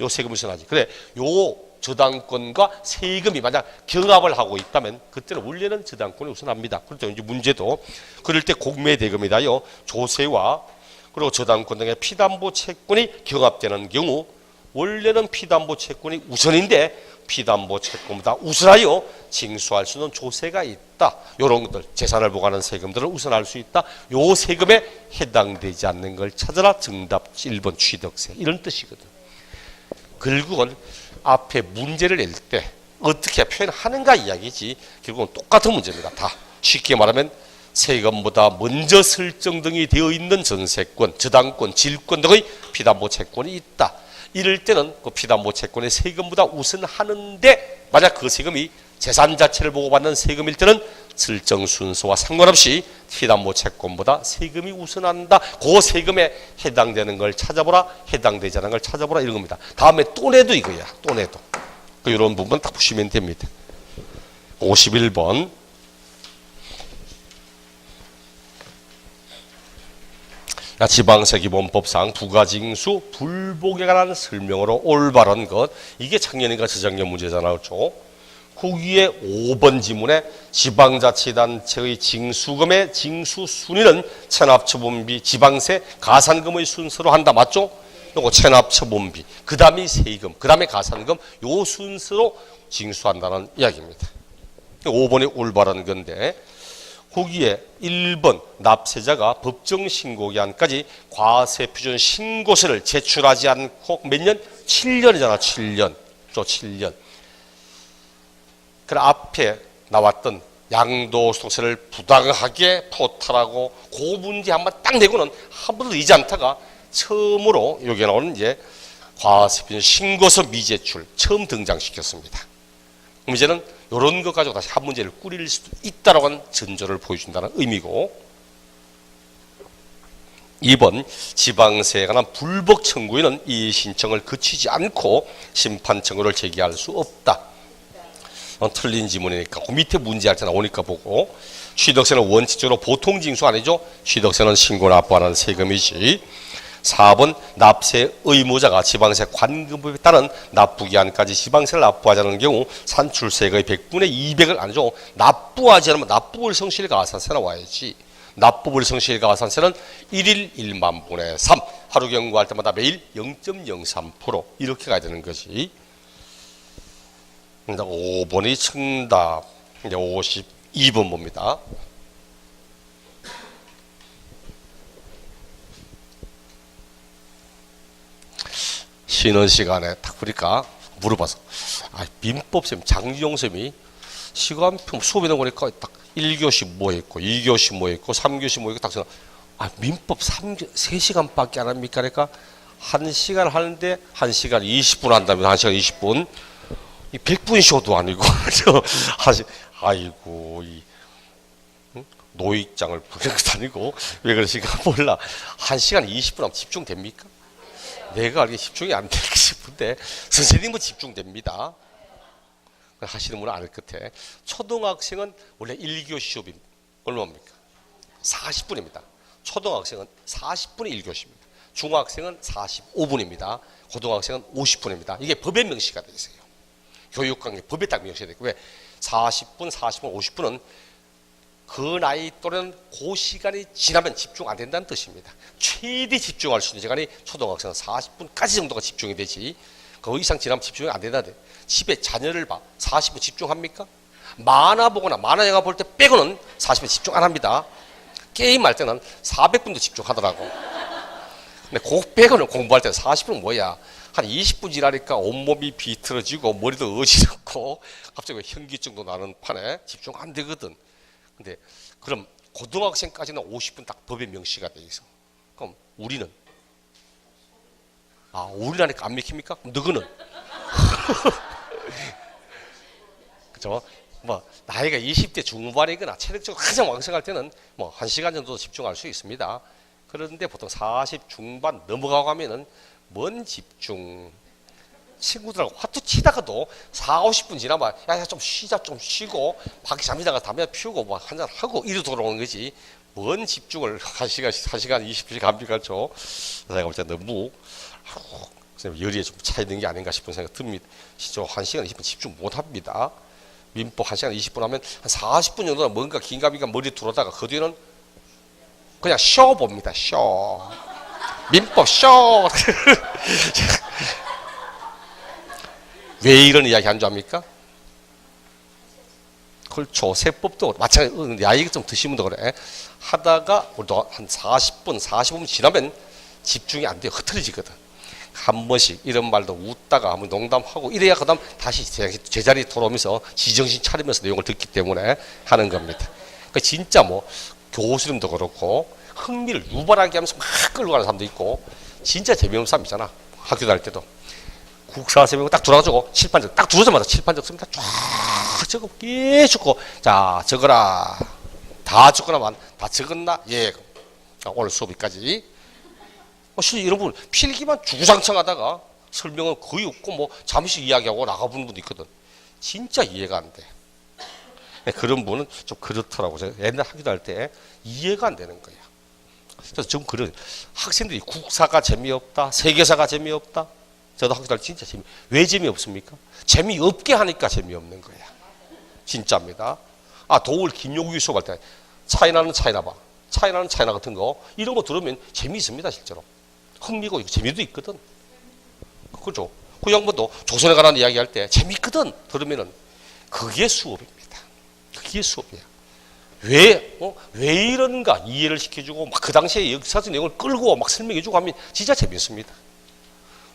요 세금이 우선하지. 그래, 요 저당권과 세금이 만약 경합을 하고 있다면 그때는 원래는 저당권이 우선합니다. 그렇죠. 이제 문제도 그럴 때 공매대금이다요. 조세와 그리고 저당권 등의 피담보채권이 경합되는 경우 원래는 피담보채권이 우선인데 피담보채권보다 우선하여 징수할 수 있는 조세가 있다. 이런 것들 재산을 보고하는 세금들을 우선할 수 있다. 요 세금에 해당되지 않는 걸 찾아라. 정답 1번 취득세 이런 뜻이거든. 결국은 앞에 문제를 낼 때 어떻게 표현하는가 이야기지 결국은 똑같은 문제입니다. 다 쉽게 말하면 세금보다 먼저 설정 등이 되어 있는 전세권, 저당권, 질권 등의 피담보채권이 있다. 이럴 때는 그 피담보채권의 세금보다 우선하는데 만약 그 세금이 재산 자체를 보고 받는 세금일 때는 설정 순서와 상관없이 피담보채권보다 세금이 우선한다. 그 세금에 해당되는 걸 찾아보라. 해당되지 않은 걸 찾아보라. 이런 겁니다. 다음에 또 내도 이거야. 또 내도. 이런 부분 딱 보시면 됩니다. 51번. 지방세기본법상 부가징수 불복에 관한 설명으로 올바른 것 이게 작년인가 저작년 문제잖아요. 그렇죠? 거기에 5번 지문에 지방자치단체의 징수금의 징수 순위는 체납처분비, 지방세, 가산금의 순서로 한다. 맞죠? 요거 체납처분비, 그 다음이 세금, 그 다음에 가산금 요 순서로 징수한다는 이야기입니다. 5번이 올바른 건데 거기에 1번 납세자가 법정신고기한까지 과세표준 신고서를 제출하지 않고 몇 년? 7년이잖아. 7년. 7년. 그 앞에 나왔던 양도소득세를 부당하게 포탈하고 그 문제 한번 딱 내고는 한 번도 이지 않다가 처음으로 여기에 나오는 이제 과세표준 신고서 미제출 처음 등장시켰습니다. 그럼 이제는 이런 것 가지고 다시 한 문제를 꾸릴 수도 있다라고 하는 전조를 보여준다는 의미고 2번 지방세에 관한 불복 청구에는 이 신청을 거치지 않고 심판 청구를 제기할 수 없다. 틀린 지문이니까 그 밑에 문제할 때 나오니까 보고 취득세는 원칙적으로 보통 징수 아니죠. 취득세는 신고 납부하는 세금이지. 4번 납세 의무자가 지방세 관금법에 따른 납부기한까지 지방세를 납부하지 않는 경우 산출세의 100분의 200을 아니죠. 납부하지 않으면 납부월 성실히 가산세 나와야지. 납부불 성실히 가산세는 1일 1만 분의 3. 하루 경과할 때마다 매일 0.03% 이렇게 가야 되는 거지. 5번이 정답. 이제 52번 봅니다. 쉬는 시간에 딱 보니까 물어봐서 민법쌤 장지용 쌤이 시간표 수업에 보니까 딱 1교시 뭐 했고 2교시 뭐 했고 3교시 뭐 했고 딱 생각 민법 3시간밖에 안 합니까? 그러니까 1시간 하는데 1시간 20분 한다면 1시간 20분 100분 쉬어도 아니고 아이고 노익장을 부르는 것도 아니고 왜 그러실까 몰라. 1시간 20분 하면 집중됩니까? 내가 알기에 집중이 안 될까 싶은데 선생님은 집중됩니다. 하시는 분은 알 끝에 초등학생은 원래 1교시 수업이 얼마입니까? 40분입니다. 초등학생은 40분의 1교시입니다. 중학생은 45분입니다. 고등학생은 50분입니다. 이게 법에 명시가 되어 있어요. 교육관계 법에 딱 명시가 되고 왜 40분, 40분, 50분은 그 나이 또래는 그 시간이 지나면 집중 안 된다는 뜻입니다. 최대 집중할 수 있는 시간이 초등학생은 40분까지 정도가 집중이 되지 그 이상 지나면 집중이 안 된다. 집에 자녀를 봐 40분 집중합니까? 만화 보거나 만화 영화 볼 때 빼고는 40분 집중 안 합니다. 게임할 때는 400분도 집중하더라고. 근데 그 빼고는 공부할 때는 40분은 뭐야? 한 20분 지나니까 온몸이 비틀어지고 머리도 어지럽고 갑자기 현기증도 나는 판에 집중 안 되거든. 근데 그럼 고등학생까지는 50분 딱 법에 명시가 돼 있어. 그럼 우리는 우리라니까 안 맥힙니까? 그럼 너희는 그죠? 뭐 나이가 20대 중반이거나 체력적으로 가장 왕성할 때는 뭐 1시간 정도 집중할 수 있습니다. 그런데 보통 40 중반 넘어가고 하면은 뭔 집중. 친구들하고 화투 치다가도 40, 50분 지나면 야 좀 쉬자 좀 쉬고 밖에 잠시다가 담배 피우고 뭐 한잔 하고 이리 돌아오는 거지. 뭔 집중을 1시간 20분씩 합니까? 내가 볼 때 너무 열의에 좀 차 있는 게 아닌가 싶은 생각 듭니다. 진짜 1시간 20분 집중 못 합니다. 민법 1시간 20분 하면 한 40분 정도는 뭔가 긴가민가 머리 들어오다가 그 뒤에는 그냥 쉬어 봅니다. 쉬어. 민법 쉬어. 왜 이런 이야기 한 줄 압니까? 그렇죠. 세법도 마찬가지로 나이가 좀 드시면 더 그래. 하다가 우리도 한 40분, 45분 지나면 집중이 안 돼요. 흐트러지거든. 한 번씩 이런 말도 웃다가 한번 농담하고 이래야 그다음 다시 제자리 돌아오면서 지정신 차리면서 내용을 듣기 때문에 하는 겁니다. 그러니까 진짜 뭐 교수님도 그렇고 흥미를 유발하게 하면서 막 끌고 가는 사람도 있고 진짜 재미없는 사람 있잖아. 학교 다닐 때도. 국사쌤이고 딱 들어가지고 칠판적 딱 들어오자마자 칠판적 씁니다. 쫙 적어 계속 자 적어라. 다 적거나만 다 적었나? 예. 오늘 수업이까지. 실제 여러분 필기만 주구장창 하다가 설명은 거의 없고 뭐 잠시 이야기하고 나가보는 분도 있거든. 진짜 이해가 안 돼. 그런 분은 좀 그렇더라고. 제가 옛날 학교 다닐 때 이해가 안 되는 거야. 그래서 좀 그런 학생들이 국사가 재미없다, 세계사가 재미없다. 저도 학교 다닐 때 진짜 왜 재미없습니까? 재미없게 하니까 재미없는 거야. 진짜입니다. 도울 김용규 수업할 때 차이나는 차이나 봐. 차이나는 차이나 같은 거 이런 거 들으면 재미있습니다. 실제로. 흥미고 있고 재미도 있거든. 그죠? 그 양반도 조선에 관한 이야기 할 때 재미있거든. 들으면은 그게 수업입니다. 그게 수업이야. 왜 이런가 이해를 시켜주고 막 그 당시에 역사적 내용을 끌고 막 설명해주고 하면 진짜 재밌습니다.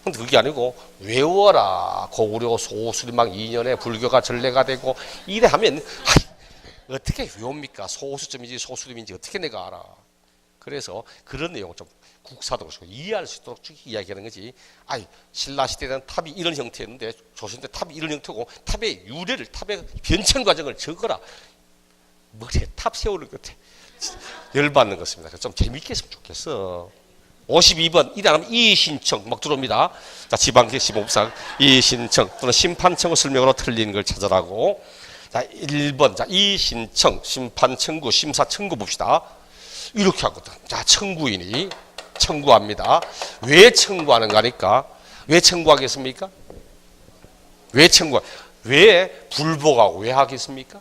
근데 그게 아니고 외워라. 고구려 소수림막 2년에 불교가 전래가 되고 이래 하면 어떻게 외웁니까? 소수점인지 소수림인지 어떻게 내가 알아. 그래서 그런 내용을 좀 국사도 그렇고 이해할 수 있도록 쭉 이야기하는 거지. 신라시대에는 탑이 이런 형태였는데 조선시대 탑이 이런 형태고 탑의 유래를 탑의 변천 과정을 적어라. 머리에 탑 세우는 것 같아. 열받는 것입니다. 좀 재밌게 했으면 좋겠어. 52번 일어나면 이의신청 막 들어옵니다. 자, 지방계시법상 이의신청 또는 심판청구 설명으로 틀린 걸 찾아라고. 자, 1번 자 이의신청 심판청구 심사청구 봅시다. 이렇게 하거든. 자, 청구인이 청구합니다. 왜 청구하는가 하니까 왜 청구하겠습니까? 왜 불복하고 왜 하겠습니까?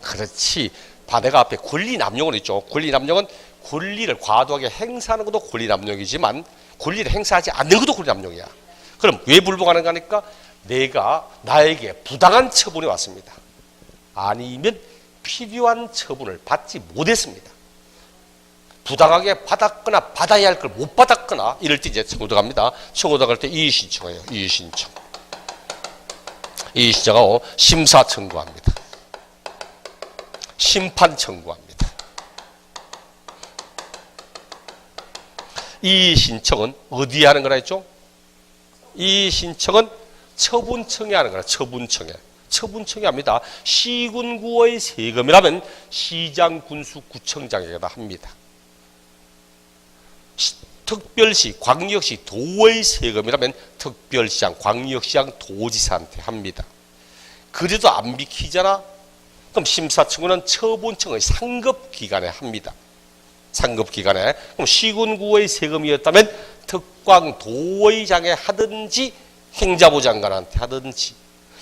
그렇지. 반대가 앞에 권리남용은 있죠. 권리남용은 권리를 과도하게 행사하는 것도 권리남용이지만 권리를 행사하지 않는 것도 권리남용이야. 그럼 왜 불복하는가 하니까 내가 나에게 부당한 처분이 왔습니다. 아니면 필요한 처분을 받지 못했습니다. 부당하게 받았거나 받아야 할 걸 못 받았거나 이럴 때 이제 청구 들어갑니다. 청구 들어갈 때 이의신청해요. 이의신청. 이의신청하고 심사 청구합니다. 심판 청구합니다. 이의신청은 어디에 하는 거라 했죠? 이의신청은 처분청에 하는 거라. 처분청에. 처분청에 합니다. 시군구의 세금이라면 시장, 군수, 구청장에게다 합니다. 특별시, 광역시, 도의 세금이라면 특별시장, 광역시장, 도지사한테 합니다. 그래도 안 비키잖아? 그럼 심사청구는 처분청의 상급기관에 합니다. 상급기관에. 그럼 시군구의 세금이었다면 특광도의장에 하든지 행자부 장관한테 하든지,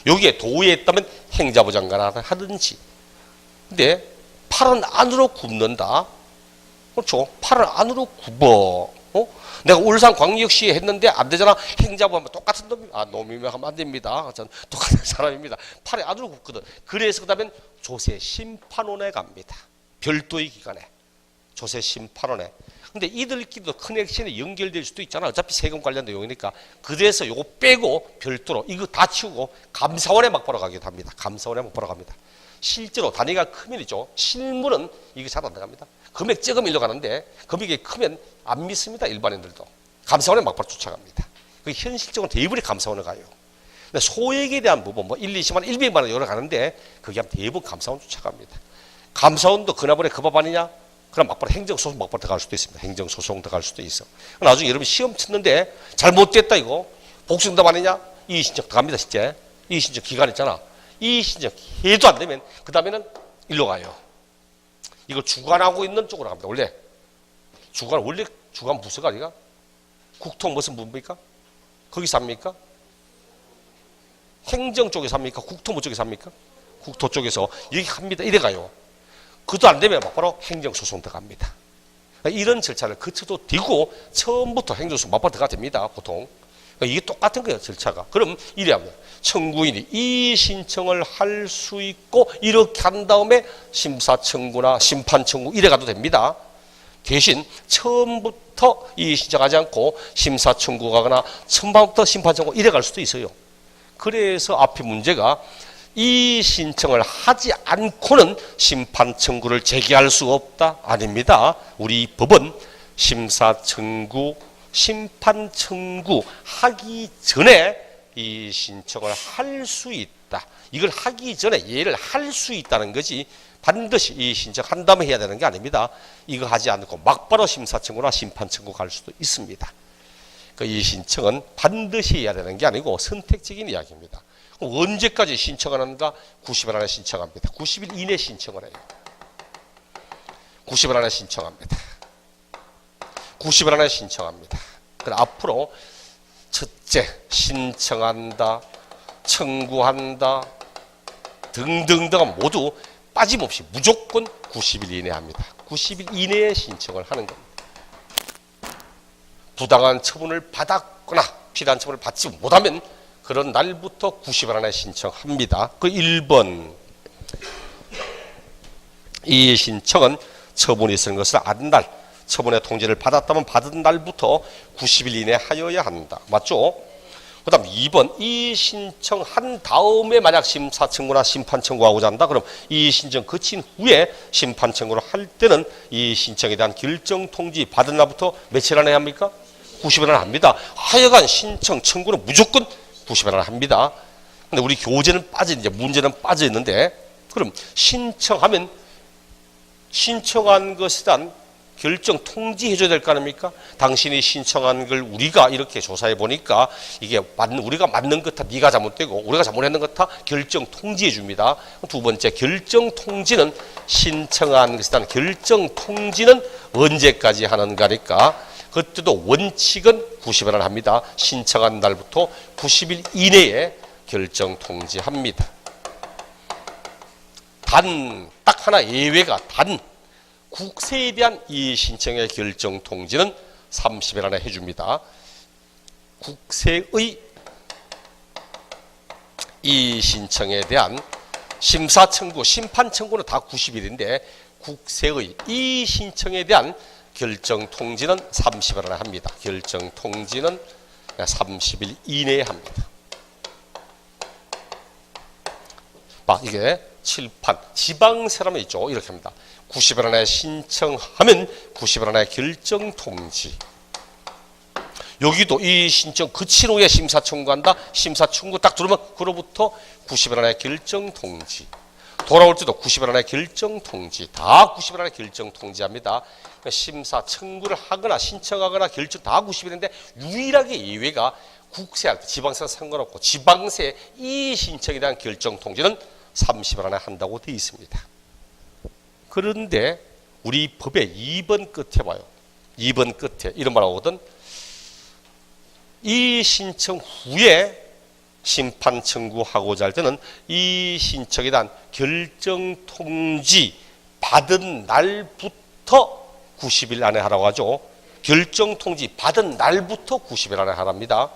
여기에 도에 있다면 행자부 장관한테 하든지. 근데 팔은 안으로 굽는다. 그렇죠. 팔을 안으로 굽어. 내가 울산광역시에 했는데 안 되잖아. 행자부 하면 똑같은 놈이면 하면 안 됩니다. 전 똑같은 사람입니다. 팔이 안으로 굽거든. 그래서 그다음에 조세심판원에 갑니다. 별도의 기관에. 조세심판원에. 근데 이들끼리도 커넥션이 연결될 수도 있잖아. 어차피 세금 관련 내용이니까. 그래서 요거 빼고 별도로 이거 다 치우고 감사원에 막 보러 가기도 합니다. 감사원에 막 보러 갑니다. 실제로 단위가 크면이죠. 실물은 이게 잘 안 나갑니다. 금액 적으면 일로 가는데 금액이 크면 안 믿습니다. 일반인들도. 감사원에 막바로 쫓아갑니다. 현실적으로 대부분이 감사원을 가요. 근데 소액에 대한 부분, 뭐 1, 20만 원, 100만 원 여러 가는데 그게 대부분 감사원 쫓아갑니다. 감사원도 그나버려 그 법 아니냐? 그럼 막바로 행정소송 막바로 들어갈 수도 있습니다. 행정소송 들어갈 수도 있어. 나중에 여러분 시험 치는데 잘못됐다 이거. 복수응답 아니냐? 이의신청 들어갑니다. 실제. 이의신청 기간 있잖아. 이의신청 해도 안 되면 그 다음에는 일로 가요. 이걸 주관하고 있는 쪽으로 갑니다. 원래 주관 부서가 아니가? 국토 무슨 부입니까? 거기서 합니까? 행정 쪽에서 합니까? 국토부 쪽에서 합니까? 국토 쪽에서 여기 합니다. 이래 가요. 그도 안 되면 바로 행정소송 들어갑니다. 이런 절차를 거쳐도 되고 처음부터 행정소송 막바로 들어가 됩니다. 보통. 이게 똑같은 거예요. 절차가. 그럼 이래 합니다. 청구인이 이 신청을 할 수 있고 이렇게 한 다음에 심사청구나 심판청구 이래 가도 됩니다. 대신 처음부터 이 신청하지 않고 심사청구 가거나 처음부터 심판청구 이래 갈 수도 있어요. 그래서 앞에 문제가 이 신청을 하지 않고는 심판청구를 제기할 수 없다? 아닙니다. 우리 법은 심사청구, 심판청구 하기 전에 이 신청을 할 수 있다. 이걸 하기 전에 얘를 할 수 있다는 거지 반드시 이 신청한 다음에 해야 되는 게 아닙니다. 이거 하지 않고 막바로 심사청구나 심판청구 갈 수도 있습니다. 이 신청은 반드시 해야 되는 게 아니고 선택적인 이야기입니다. 언제까지 신청을 하는가? 90일 안에 신청합니다. 90일 이내 신청을 해요. 90일 안에 신청합니다. 90일 안에 신청합니다. 그럼 앞으로 첫째, 신청한다, 청구한다 등등등 모두 빠짐없이 무조건 90일 이내에 합니다. 90일 이내에 신청을 하는 겁니다. 부당한 처분을 받았거나 필요한 처분을 받지 못하면 그런 날부터 90일 안에 신청합니다. 그 1번 이 신청은 처분이 있는 것을 아는 날, 처분의 통지를 받았다면 받은 날부터 90일 이내에 하여야 한다. 맞죠? 그 다음 2번 이 신청한 다음에 만약 심사청구나 심판청구하고자 한다. 그럼 이 신청 거친 후에 심판청구를 할 때는 이 신청에 대한 결정 통지 받은 날부터 며칠 안에 합니까? 90일 안에 합니다. 하여간 신청 청구는 무조건 90일 안에 합니다. 근데 우리 교재는 이제 문제는 빠져 있는데, 그럼 신청하면 신청한 것에 대한 결정 통지해줘야 될 거 아닙니까? 당신이 신청한 걸 우리가 이렇게 조사해 보니까 이게 우리가 맞는 것 같아, 네가 잘못되고 우리가 잘못했는 것 같아 결정 통지해 줍니다. 두 번째, 결정 통지는 신청한 것에 대한 결정 통지는 언제까지 하는가니까 그때도 원칙은 90일 안에 합니다. 신청한 날부터 90일 이내에 결정 통지합니다. 딱 하나 예외가 국세에 대한 이의 신청의 결정 통지는 30일 안에 해줍니다. 국세의 이의 신청에 대한 심사 청구, 심판 청구는 다 90일인데 국세의 이의 신청에 대한 결정 통지는 30일 안에 합니다. 결정 통지는 30일 이내에 합니다. 막 이게 칠판, 지방세라면 있죠. 이렇게 합니다. 90일 안에 신청하면 90일 안에 결정 통지. 여기도 이 신청 그친 후에 심사 청구한다. 심사 청구 딱 들어오면 그로부터 90일 안에 결정 통지. 돌아올 때도 90일 안에 결정 통지. 다 90일 안에 결정 통지합니다. 심사 청구를 하거나 신청하거나 결정 다 90일인데 유일하게 예외가 국세할 때 지방세와 상관없고 지방세 이 신청에 대한 결정 통지는 30일 안에 한다고 되어 있습니다. 그런데 우리 법의 2번 끝에 봐요. 2번 끝에 이런 말 하거든. 이 신청 후에 심판 청구하고자 할 때는 이 신청에 대한 결정 통지 받은 날부터 90일 안에 하라고 하죠. 결정 통지 받은 날부터 90일 안에 하랍니다.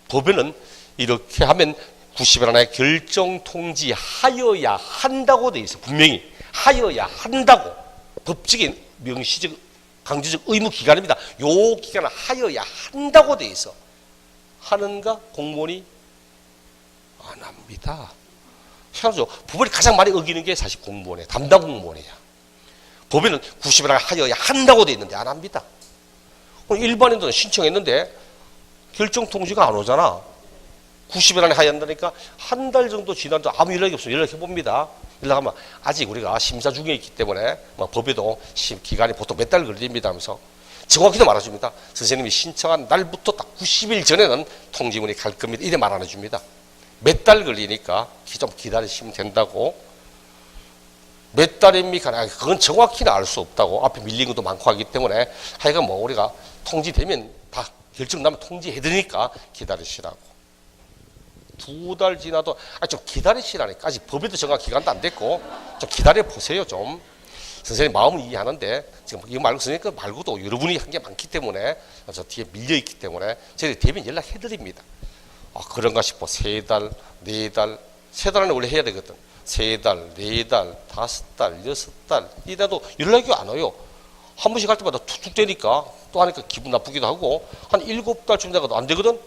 법에는 이렇게 하면 90일 안에 결정 통지하여야 한다고 되어 있어요. 분명히 하여야 한다고. 법적인 명시적 강제적 의무 기간입니다. 요 기간을 하여야 한다고 되어 있어. 하는가? 공무원이 안 합니다. 현재 법을 가장 많이 어기는 게 사실 공무원이에요. 담당 공무원이에요. 법에는 90일 안에 하여야 한다고 되어 있는데 안 합니다. 일반인들은 신청했는데 결정 통지가 안 오잖아. 90일 안에 하여야 한다니까 한 달 정도 지나도 아무 연락이 없으면 연락해 봅니다. 연락하면 아직 우리가 심사 중에 있기 때문에 법에도 기간이 보통 몇 달 걸립니다 하면서 정확히도 말해줍니다. 선생님이 신청한 날부터 딱 90일 전에는 통지문이 갈 겁니다. 이래 말 안 해줍니다. 몇 달 걸리니까 좀 기다리시면 된다고. 몇 달입니까? 그건 정확히는 알 수 없다고. 앞에 밀린 것도 많고 하기 때문에 하여간 우리가 통지되면 다 결정 나면 통지해드리니까 기다리시라고. 2달 지나도 좀 기다리시라니까. 아직 법에도 정확한 기간도 안 됐고 좀 기다려 보세요 좀. 선생님 마음은 이해하는데 지금 이거 말고 선생님 말고도 여러분이 한 게 많기 때문에 저 뒤에 밀려 있기 때문에 저희들이 되면 연락해 드립니다. 그런가 싶어. 3달, 4달, 3달 안에 원래 해야 되거든. 3달, 4달, 5달, 6달 이래도 연락이 안 와요. 한 번씩 할 때마다 툭툭 되니까 또 하니까 기분 나쁘기도 하고 한 7달쯤 되가도 안 되거든.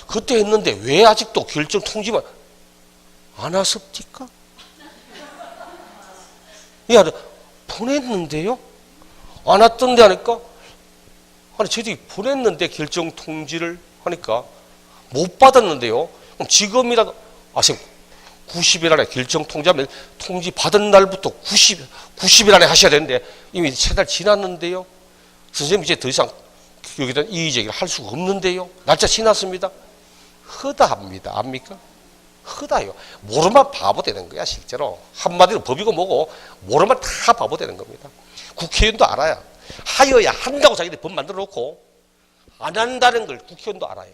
그때 했는데 왜 아직도 결정 통지만 안 왔습니까? 야, 보냈는데요? 안 왔던데 하니까 저희들이 보냈는데 결정 통지를 하니까 못 받았는데요. 그럼 지금이라도 선생님 90일 안에 결정 통지하면 통지 받은 날부터 90일 안에 하셔야 되는데 이미 3달 지났는데요. 선생님 이제 더 이상 여기다 이의제기를 할 수가 없는데요. 날짜 지났습니다. 허다합니다. 압니까? 허다요. 모르면 바보 되는 거야 실제로. 한마디로 법이고 뭐고 모르면 다 바보 되는 겁니다. 국회의원도 알아요. 하여야 한다고 자기들이 법 만들어 놓고 안 한다는 걸 국회의원도 알아요.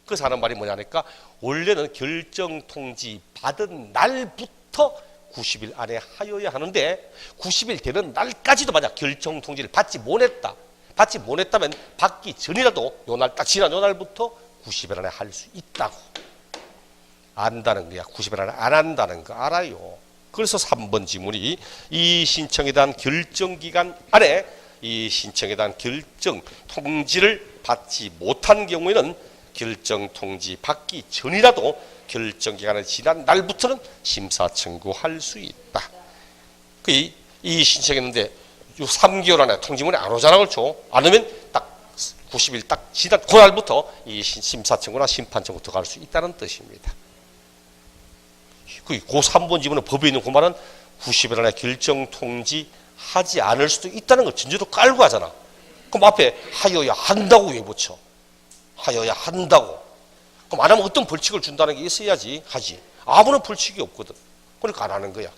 그래서 하는 말이 뭐냐니까 원래는 결정 통지 받은 날부터 90일 안에 하여야 하는데 90일 되는 날까지도 만약 결정 통지를 받지 못했다면 받기 전이라도 요 날 딱 지난 요 날부터 90일 안에 할 수 있다고. 안다는 거야. 90일 안에 안 한다는 거 알아요. 그래서 3번 지문이 이 신청에 대한 결정기간 안에 이 신청에 대한 결정 통지를 받지 못한 경우에는 결정 통지 받기 전이라도 결정기간이 지난 날부터는 심사 청구할 수 있다. 이 신청했는데 요 3개월 안에 통지문이 안 오잖아. 그렇죠? 안 오면 딱 90일 딱 지난 그날부터 이 심사 청구나 심판 청구 들어갈 수 있다는 뜻입니다. 그 3번 지문은 법에 있는 그 말은 90일 안에 결정 통지 하지 않을 수도 있다는 걸 전제도 깔고 하잖아. 그럼 앞에 하여야 한다고 왜 붙여? 하여야 한다고. 그럼 안 하면 어떤 벌칙을 준다는 게 있어야지 하지. 아무런 벌칙이 없거든. 그러니까 안 하는 거야.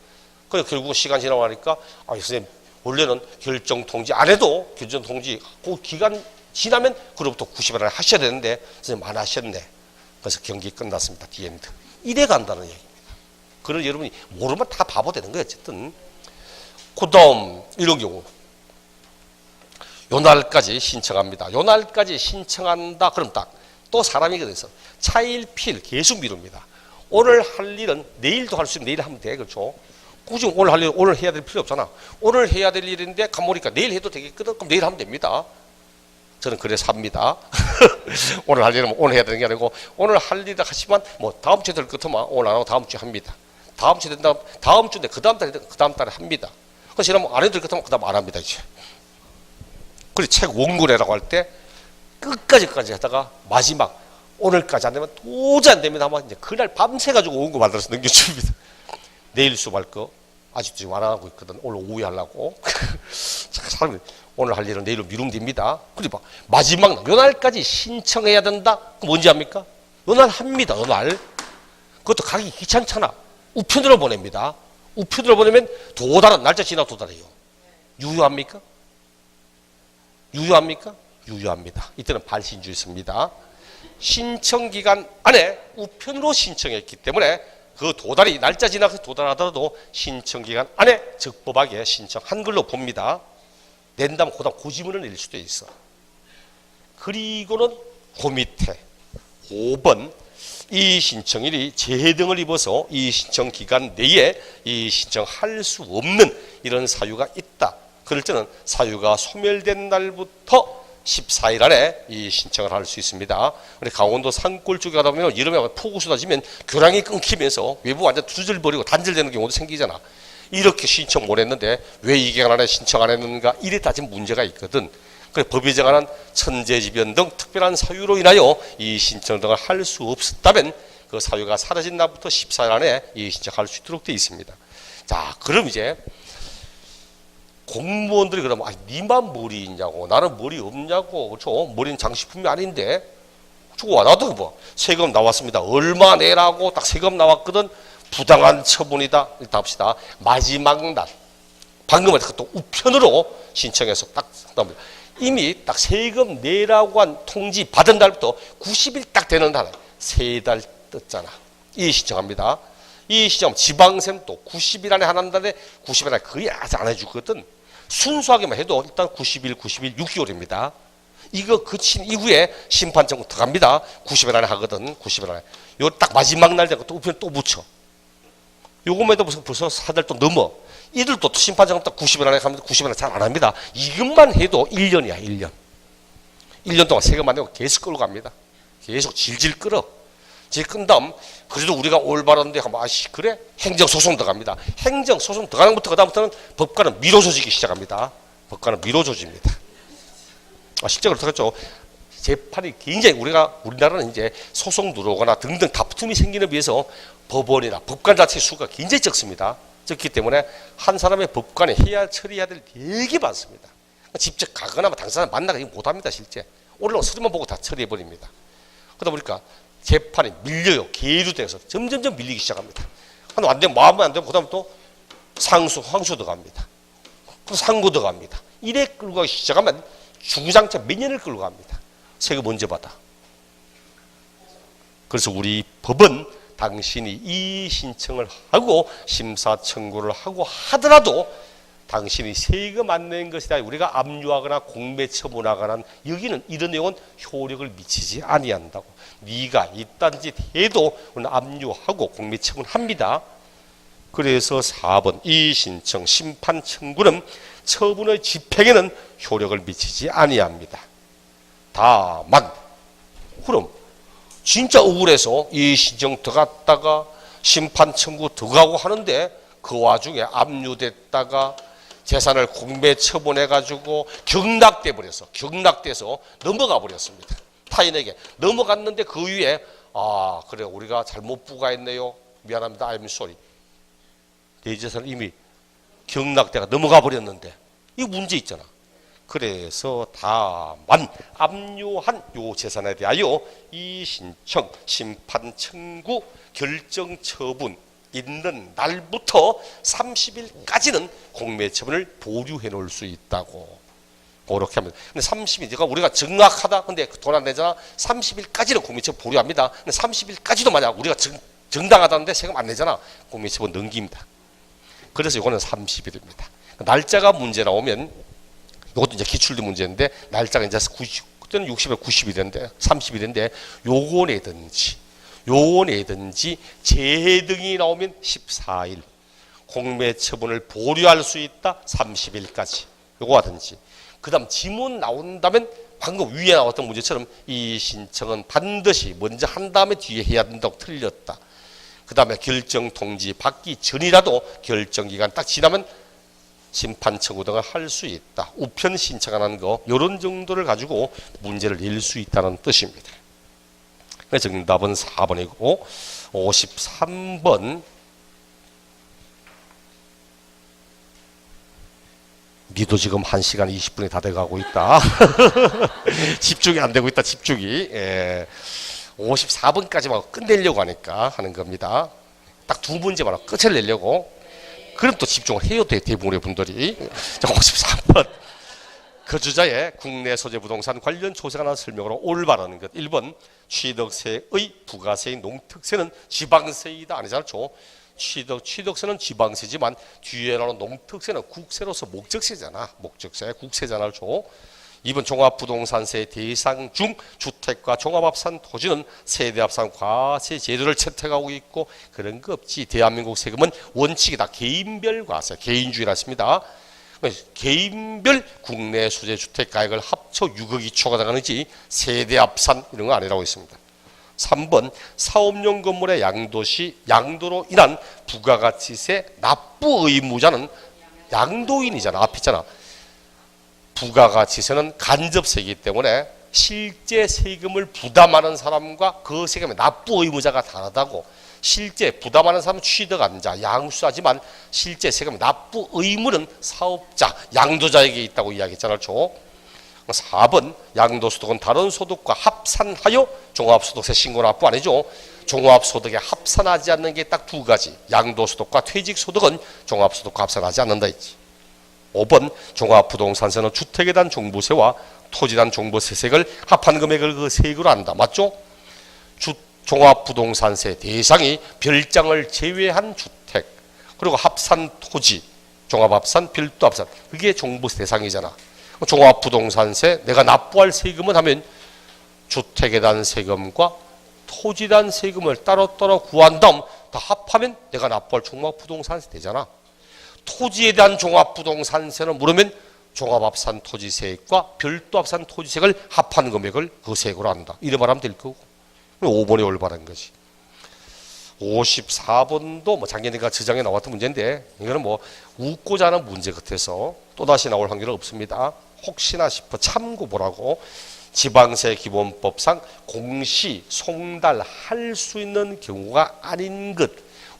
그래서 결국 시간 지나고 나니까 선생님 원래는 결정 통지 안 해도 결정 통지 그 기간 지나면 그로부터 90일 안에 하셔야 되는데 선생님 안 하셨네. 그래서 경기 끝났습니다. 디엔드. 이래 간다는 얘기입니다. 그런 여러분이 모르면 다 바보 되는 거예요. 어쨌든. 그 다음 이런 경우 요 날까지 신청합니다. 요 날까지 신청한다. 그럼 딱 또 사람이 그래서 차일피일 계속 미룹니다. 오늘 할 일은 내일도 할 수 있으면 내일 하면 돼. 그렇죠? 굳이 오늘 할 일 오늘 해야 될 필요 없잖아. 오늘 해야 될 일인데 가모니까 내일 해도 되겠거든. 그럼 내일 하면 됩니다. 저는 그래서 합니다. 오늘 할 일은 오늘 해야 되는 게 아니고 오늘 할 일을 하시면 뭐 다음 주에 될 것만 오늘 안 하고 다음 주에 합니다. 다음 주에 된다 다음 주인데 그 다음 달에 그 다음 달에 합니다. 그래서 이러면 안 해도 될 것만 그 다음 안 합니다. 이제. 그리고 책 원고내라고 할 때 끝까지 하다가 마지막 오늘까지 안 되면 도저히 안 됩니다 하면 이제 그날 밤새 가지고 원고 만들어서 넘겨줍니다. 내일 수업할 거 아직도 지금 안 하고 있거든. 오늘 오후에 하려고. 사람이 오늘 할 일은 내일로 미루면 됩니다. 그리고 마지막 요 날까지 신청해야 된다. 그럼 언제 합니까? 요 날 합니다. 요 날. 그것도 가기 귀찮잖아. 우편으로 보냅니다. 우편으로 보내면 도달한 날짜 지나 도달해요. 유효합니까? 유효합니까? 유효합니다. 이때는 발신주 있습니다. 신청기간 안에 우편으로 신청했기 때문에 그 도달이 날짜 지나서 도달하더라도 신청기간 안에 적법하게 신청한 걸로 봅니다. 낸다면 그 다음 고지문을 낼 수도 있어. 그리고는 그 밑에 5번 이 신청일이 재해등을 입어서 이 신청기간 내에 이 신청할 수 없는 이런 사유가 있다. 그럴 때는 사유가 소멸된 날부터 14일 안에 이 신청을 할 수 있습니다. 우리 강원도 산골 쪽에 가다 보면 여름에 폭우 쏟아지면 교량이 끊기면서 외부 완전 두절버리고 단절되는 경우도 생기잖아. 이렇게 신청 못 했는데 왜 이 기간 안에 신청 안 했는가? 이래 따진 문제가 있거든. 그래서 법이 정하는 천재지변 등 특별한 사유로 인하여 이 신청 등을 할 수 없었다면 그 사유가 사라진 날부터 14일 안에 이 신청할 수 있도록 되어 있습니다. 자, 그럼 이제 공무원들이 그러면 니만 머리 있냐고 나는 머리 없냐고 그렇죠? 머리는 장식품이 아닌데 좋아 나도 뭐 세금 나왔습니다. 얼마 내라고 딱 세금 나왔거든. 부당한 처분이다. 일단 합시다. 마지막 날 방금 또 우편으로 신청해서 딱 나옵니다. 이미 딱 세금 내라고 한 통지 받은 날부터 90일 딱 되는 날 3달 떴잖아. 이 신청합니다. 이 시점 지방sem도 90일 안에 안 한다는데 90일 안에 거의 아직 안 해주거든. 순수하게만 해도 일단 90일, 90일, 6개월입니다. 이거 그친 이후에 심판 청구 들어갑니다. 90일 안에 하거든. 90일 안에. 요 딱 마지막 날 되고 또 우편 또 붙여. 요것만 해도 벌써 4달 또 넘어. 이들도 또 심판 청구 딱 90일 안에 가면 90일 안에 잘 안 합니다. 이것만 해도 1년이야, 1년. 1년 동안 세금 안 내고 계속 끌고 갑니다. 계속 질질 끌어. 끈 다음 그래도 우리가 올바른데 하면 그래? 행정소송 들어갑니다. 행정소송 들어가는 것부터 그 다음부터는 법관은 미뤄조지기 시작합니다. 법관은 미뤄조집니다. 실제로 그렇겠죠. 재판이 굉장히 우리나라는 이제 소송 들어오거나 등등 다툼이 생기는 비해서 법원이나 법관 자체의 수가 굉장히 적습니다. 적기 때문에 한 사람의 법관에 처리해야 될 되게 많습니다. 직접 가거나 당사자 만나기 못합니다. 실제 올라온 서류만 보고 다 처리해버립니다. 그러다 보니까 재판이 밀려요. 계류돼서 점점점 밀리기 시작합니다. 근데 안 되면 마음에 안 되면 그다음 또 상수, 황수 들어갑니다. 또 상고 들어갑니다. 이래 끌고 가기 시작하면 주구장창 몇 년을 끌고 갑니다. 세금 언제 받아? 그래서 우리 법은 당신이 이 신청을 하고 심사 청구를 하고 하더라도 당신이 세금 안 낸 것이다. 우리가 압류하거나 공매 처분하거나 여기는 이런 내용은 효력을 미치지 아니한다고. 네가 이딴 짓 해도 압류하고 공매 처분합니다. 그래서 4번 이 신청 심판 청구는 처분의 집행에는 효력을 미치지 아니합니다. 다만 그럼 진짜 억울해서 이 신청 들어갔다가 심판 청구 들어가고 하는데 그 와중에 압류됐다가 재산을 공매 처분해가지고 경락돼 버려서 경락돼서 넘어가 버렸습니다. 타인에게 넘어갔는데 그 위에 그래 우리가 잘못 부과했네요. 미안합니다. I'm sorry. 내 재산을 이미 경락돼가 넘어가 버렸는데 이거 문제 있잖아. 그래서 다만 압류한 요 재산에 대하여 이 신청 심판 청구 결정 처분 있는 날부터 30일까지는 공매 처분을 보류해 놓을 수 있다고. 그렇게 합니다. 근데 30일, 우리가 정확하다. 근데 돈 안 내잖아. 30일까지는 공매 처분 보류합니다. 근데 30일까지도 만약 우리가 정당하다는데 세금 안 내잖아. 공매치분 넘깁니다. 그래서 이거는 30일입니다. 날짜가 문제 나오면 이것도 이제 기출도 문제인데 날짜가 이제 90, 그때는 60에 90일인데 30일인데 요거 내든지 재등이 나오면 14일, 공매처분을 보류할 수 있다 30일까지 요거 하든지, 그 다음 지문 나온다면 방금 위에 나왔던 문제처럼 이 신청은 반드시 먼저 한 다음에 뒤에 해야 된다고 틀렸다. 그 다음에 결정 통지 받기 전이라도 결정기간 딱 지나면 심판 청구 등을 할 수 있다. 우편 신청하는 거 이런 정도를 가지고 문제를 낼 수 있다는 뜻입니다. 정답은 4번이고 53번 니도 지금 1시간 20분이 다 돼가고 있다. 집중이 안 되고 있다. 집중이. 54번까지만 끝내려고 하니까 하는 겁니다. 딱 두 문제만 끝을 내려고. 그럼 또 집중을 해야 돼, 대부분의 분들이. 자, 53번. 거주자의 국내 소재 부동산 관련 조세가 난 설명으로 올바른 것. 1번 취득세의 부가세인 농특세는 지방세이다. 아니잖아. 취득세는 지방세지만 뒤에 나오는 농특세는 국세로서 목적세잖아. 목적세, 국세잖아. 2번 종합부동산세 대상 중 주택과 종합합산 토지는 세대합산 과세 제도를 채택하고 있고 그런 거 없지. 대한민국 세금은 원칙이다. 개인별 과세, 개인주의라 했습니다. 개인별 국내 소재 주택 가액을 합쳐 6억이 초과당하는지 세대합산 이런 거 아니라고 했습니다. 3번 사업용 건물의 양도로 인한 부가가치세 납부 의무자는 양도인이잖아. 앞에 있잖아. 부가가치세는 간접세이기 때문에 실제 세금을 부담하는 사람과 그 세금의 납부 의무자가 다르다고. 실제 부담하는 사람은 취득한자, 양수자지만 실제 세금 납부 의무는 사업자, 양도자에게 있다고 이야기했잖아요. 4번 양도소득은 다른 소득과 합산하여 종합소득세 신고 납부 아니죠. 종합소득에 합산하지 않는 게 딱 두 가지. 양도소득과 퇴직소득은 종합소득과 합산하지 않는다 했지. 5번 종합부동산세는 주택에 대한 종부세와 토지에 대한 종부세색을 합한 금액을 그 세액으로 한다. 맞죠? 종합부동산세 대상이 별장을 제외한 주택 그리고 합산 토지, 종합합산, 별도합산 그게 종부세 대상이잖아. 종합부동산세 내가 납부할 세금은 하면 주택에 대한 세금과 토지에 대한 세금을 따로따로 구한 다음 다 합하면 내가 납부할 종합부동산세 되잖아. 토지에 대한 종합부동산세는 물으면 종합합산 토지세액과 별도합산 토지세액을 합한 금액을 그 세액으로 한다. 이래 말하면 될 거고. 5번이 올바른 것이. 54번도 작년인가 저장에 나왔던 문제인데 이거는 웃고자 하는 문제 같아서 또다시 나올 확률은 없습니다. 혹시나 싶어 참고보라고. 지방세 기본법상 공시 송달할 수 있는 경우가 아닌 것.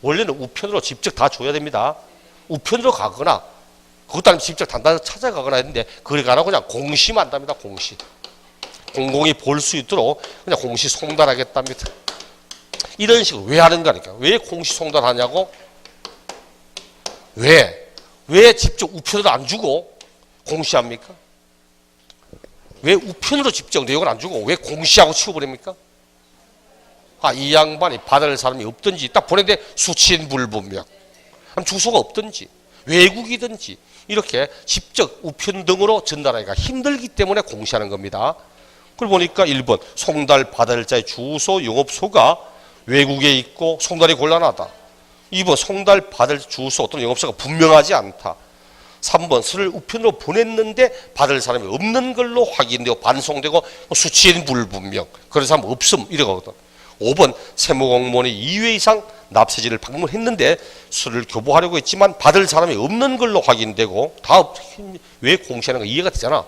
원래는 우편으로 직접 다 줘야 됩니다. 우편으로 가거나 그것도 아니면 직접 단단히 찾아가거나 했는데 그걸 안 하고 그냥 공시만 한답니다. 공시. 공공이 볼 수 있도록 그냥 공시 송달하겠답니다. 이런 식으로 왜 하는 거니까. 왜 공시 송달하냐고? 왜 직접 우편으로 안 주고 공시합니까? 왜 우편으로 직접 내용을 안 주고 왜 공시하고 치워버립니까? 이 양반이 받을 사람이 없든지 딱 보냈는데 수치인 불분명. 주소가 없든지 외국이든지 이렇게 직접 우편 등으로 전달하기가 힘들기 때문에 공시하는 겁니다. 그걸 보니까 1번 송달 받을 자의 주소 영업소가 외국에 있고 송달이 곤란하다. 2번 송달 받을 주소 또는 영업소가 분명하지 않다. 3번 서를 우편으로 보냈는데 받을 사람이 없는 걸로 확인되고 반송되고 수치인 불분명. 그런 사람 없음 이러거든. 5번 세무공무원이 2회 이상 납세지를 방문했는데 서를 교부하려고 했지만 받을 사람이 없는 걸로 확인되고 다 왜 공시하는 거 이해가 되잖아.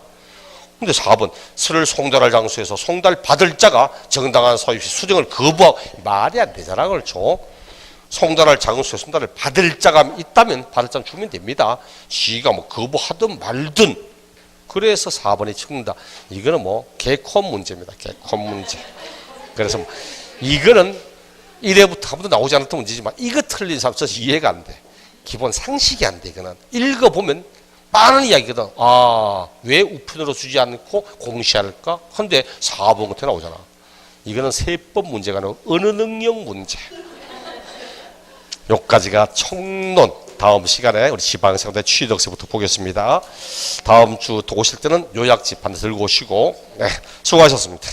근데 4번 서를 송달할 장소에서 송달 받을 자가 정당한 사유 시 수정을 거부하고 말이 안 되잖아. 그렇죠? 송달할 장소에 송달을 받을 자가 있다면 받을 자는 주면 됩니다. 지가 거부하든 말든. 그래서 4번이 정답. 이거는 개콘 문제입니다. 개콘 문제. 그래서 이거는 1회부터 한 번도 나오지 않았던 문제지만 이거 틀린 사람 진짜 이해가 안 돼. 기본 상식이 안 돼. 이거는 읽어보면 많은 이야기거든. 왜 우편으로 주지 않고 공시할까? 근데 4번 끝에 나오잖아. 이거는 세법 문제가 아니고 어느 능력 문제. 요까지가 청론. 다음 시간에 우리 지방생활대 취득서부터 보겠습니다. 다음 주 또 오실 때는 요약집 반드시 들고 오시고, 네, 수고하셨습니다.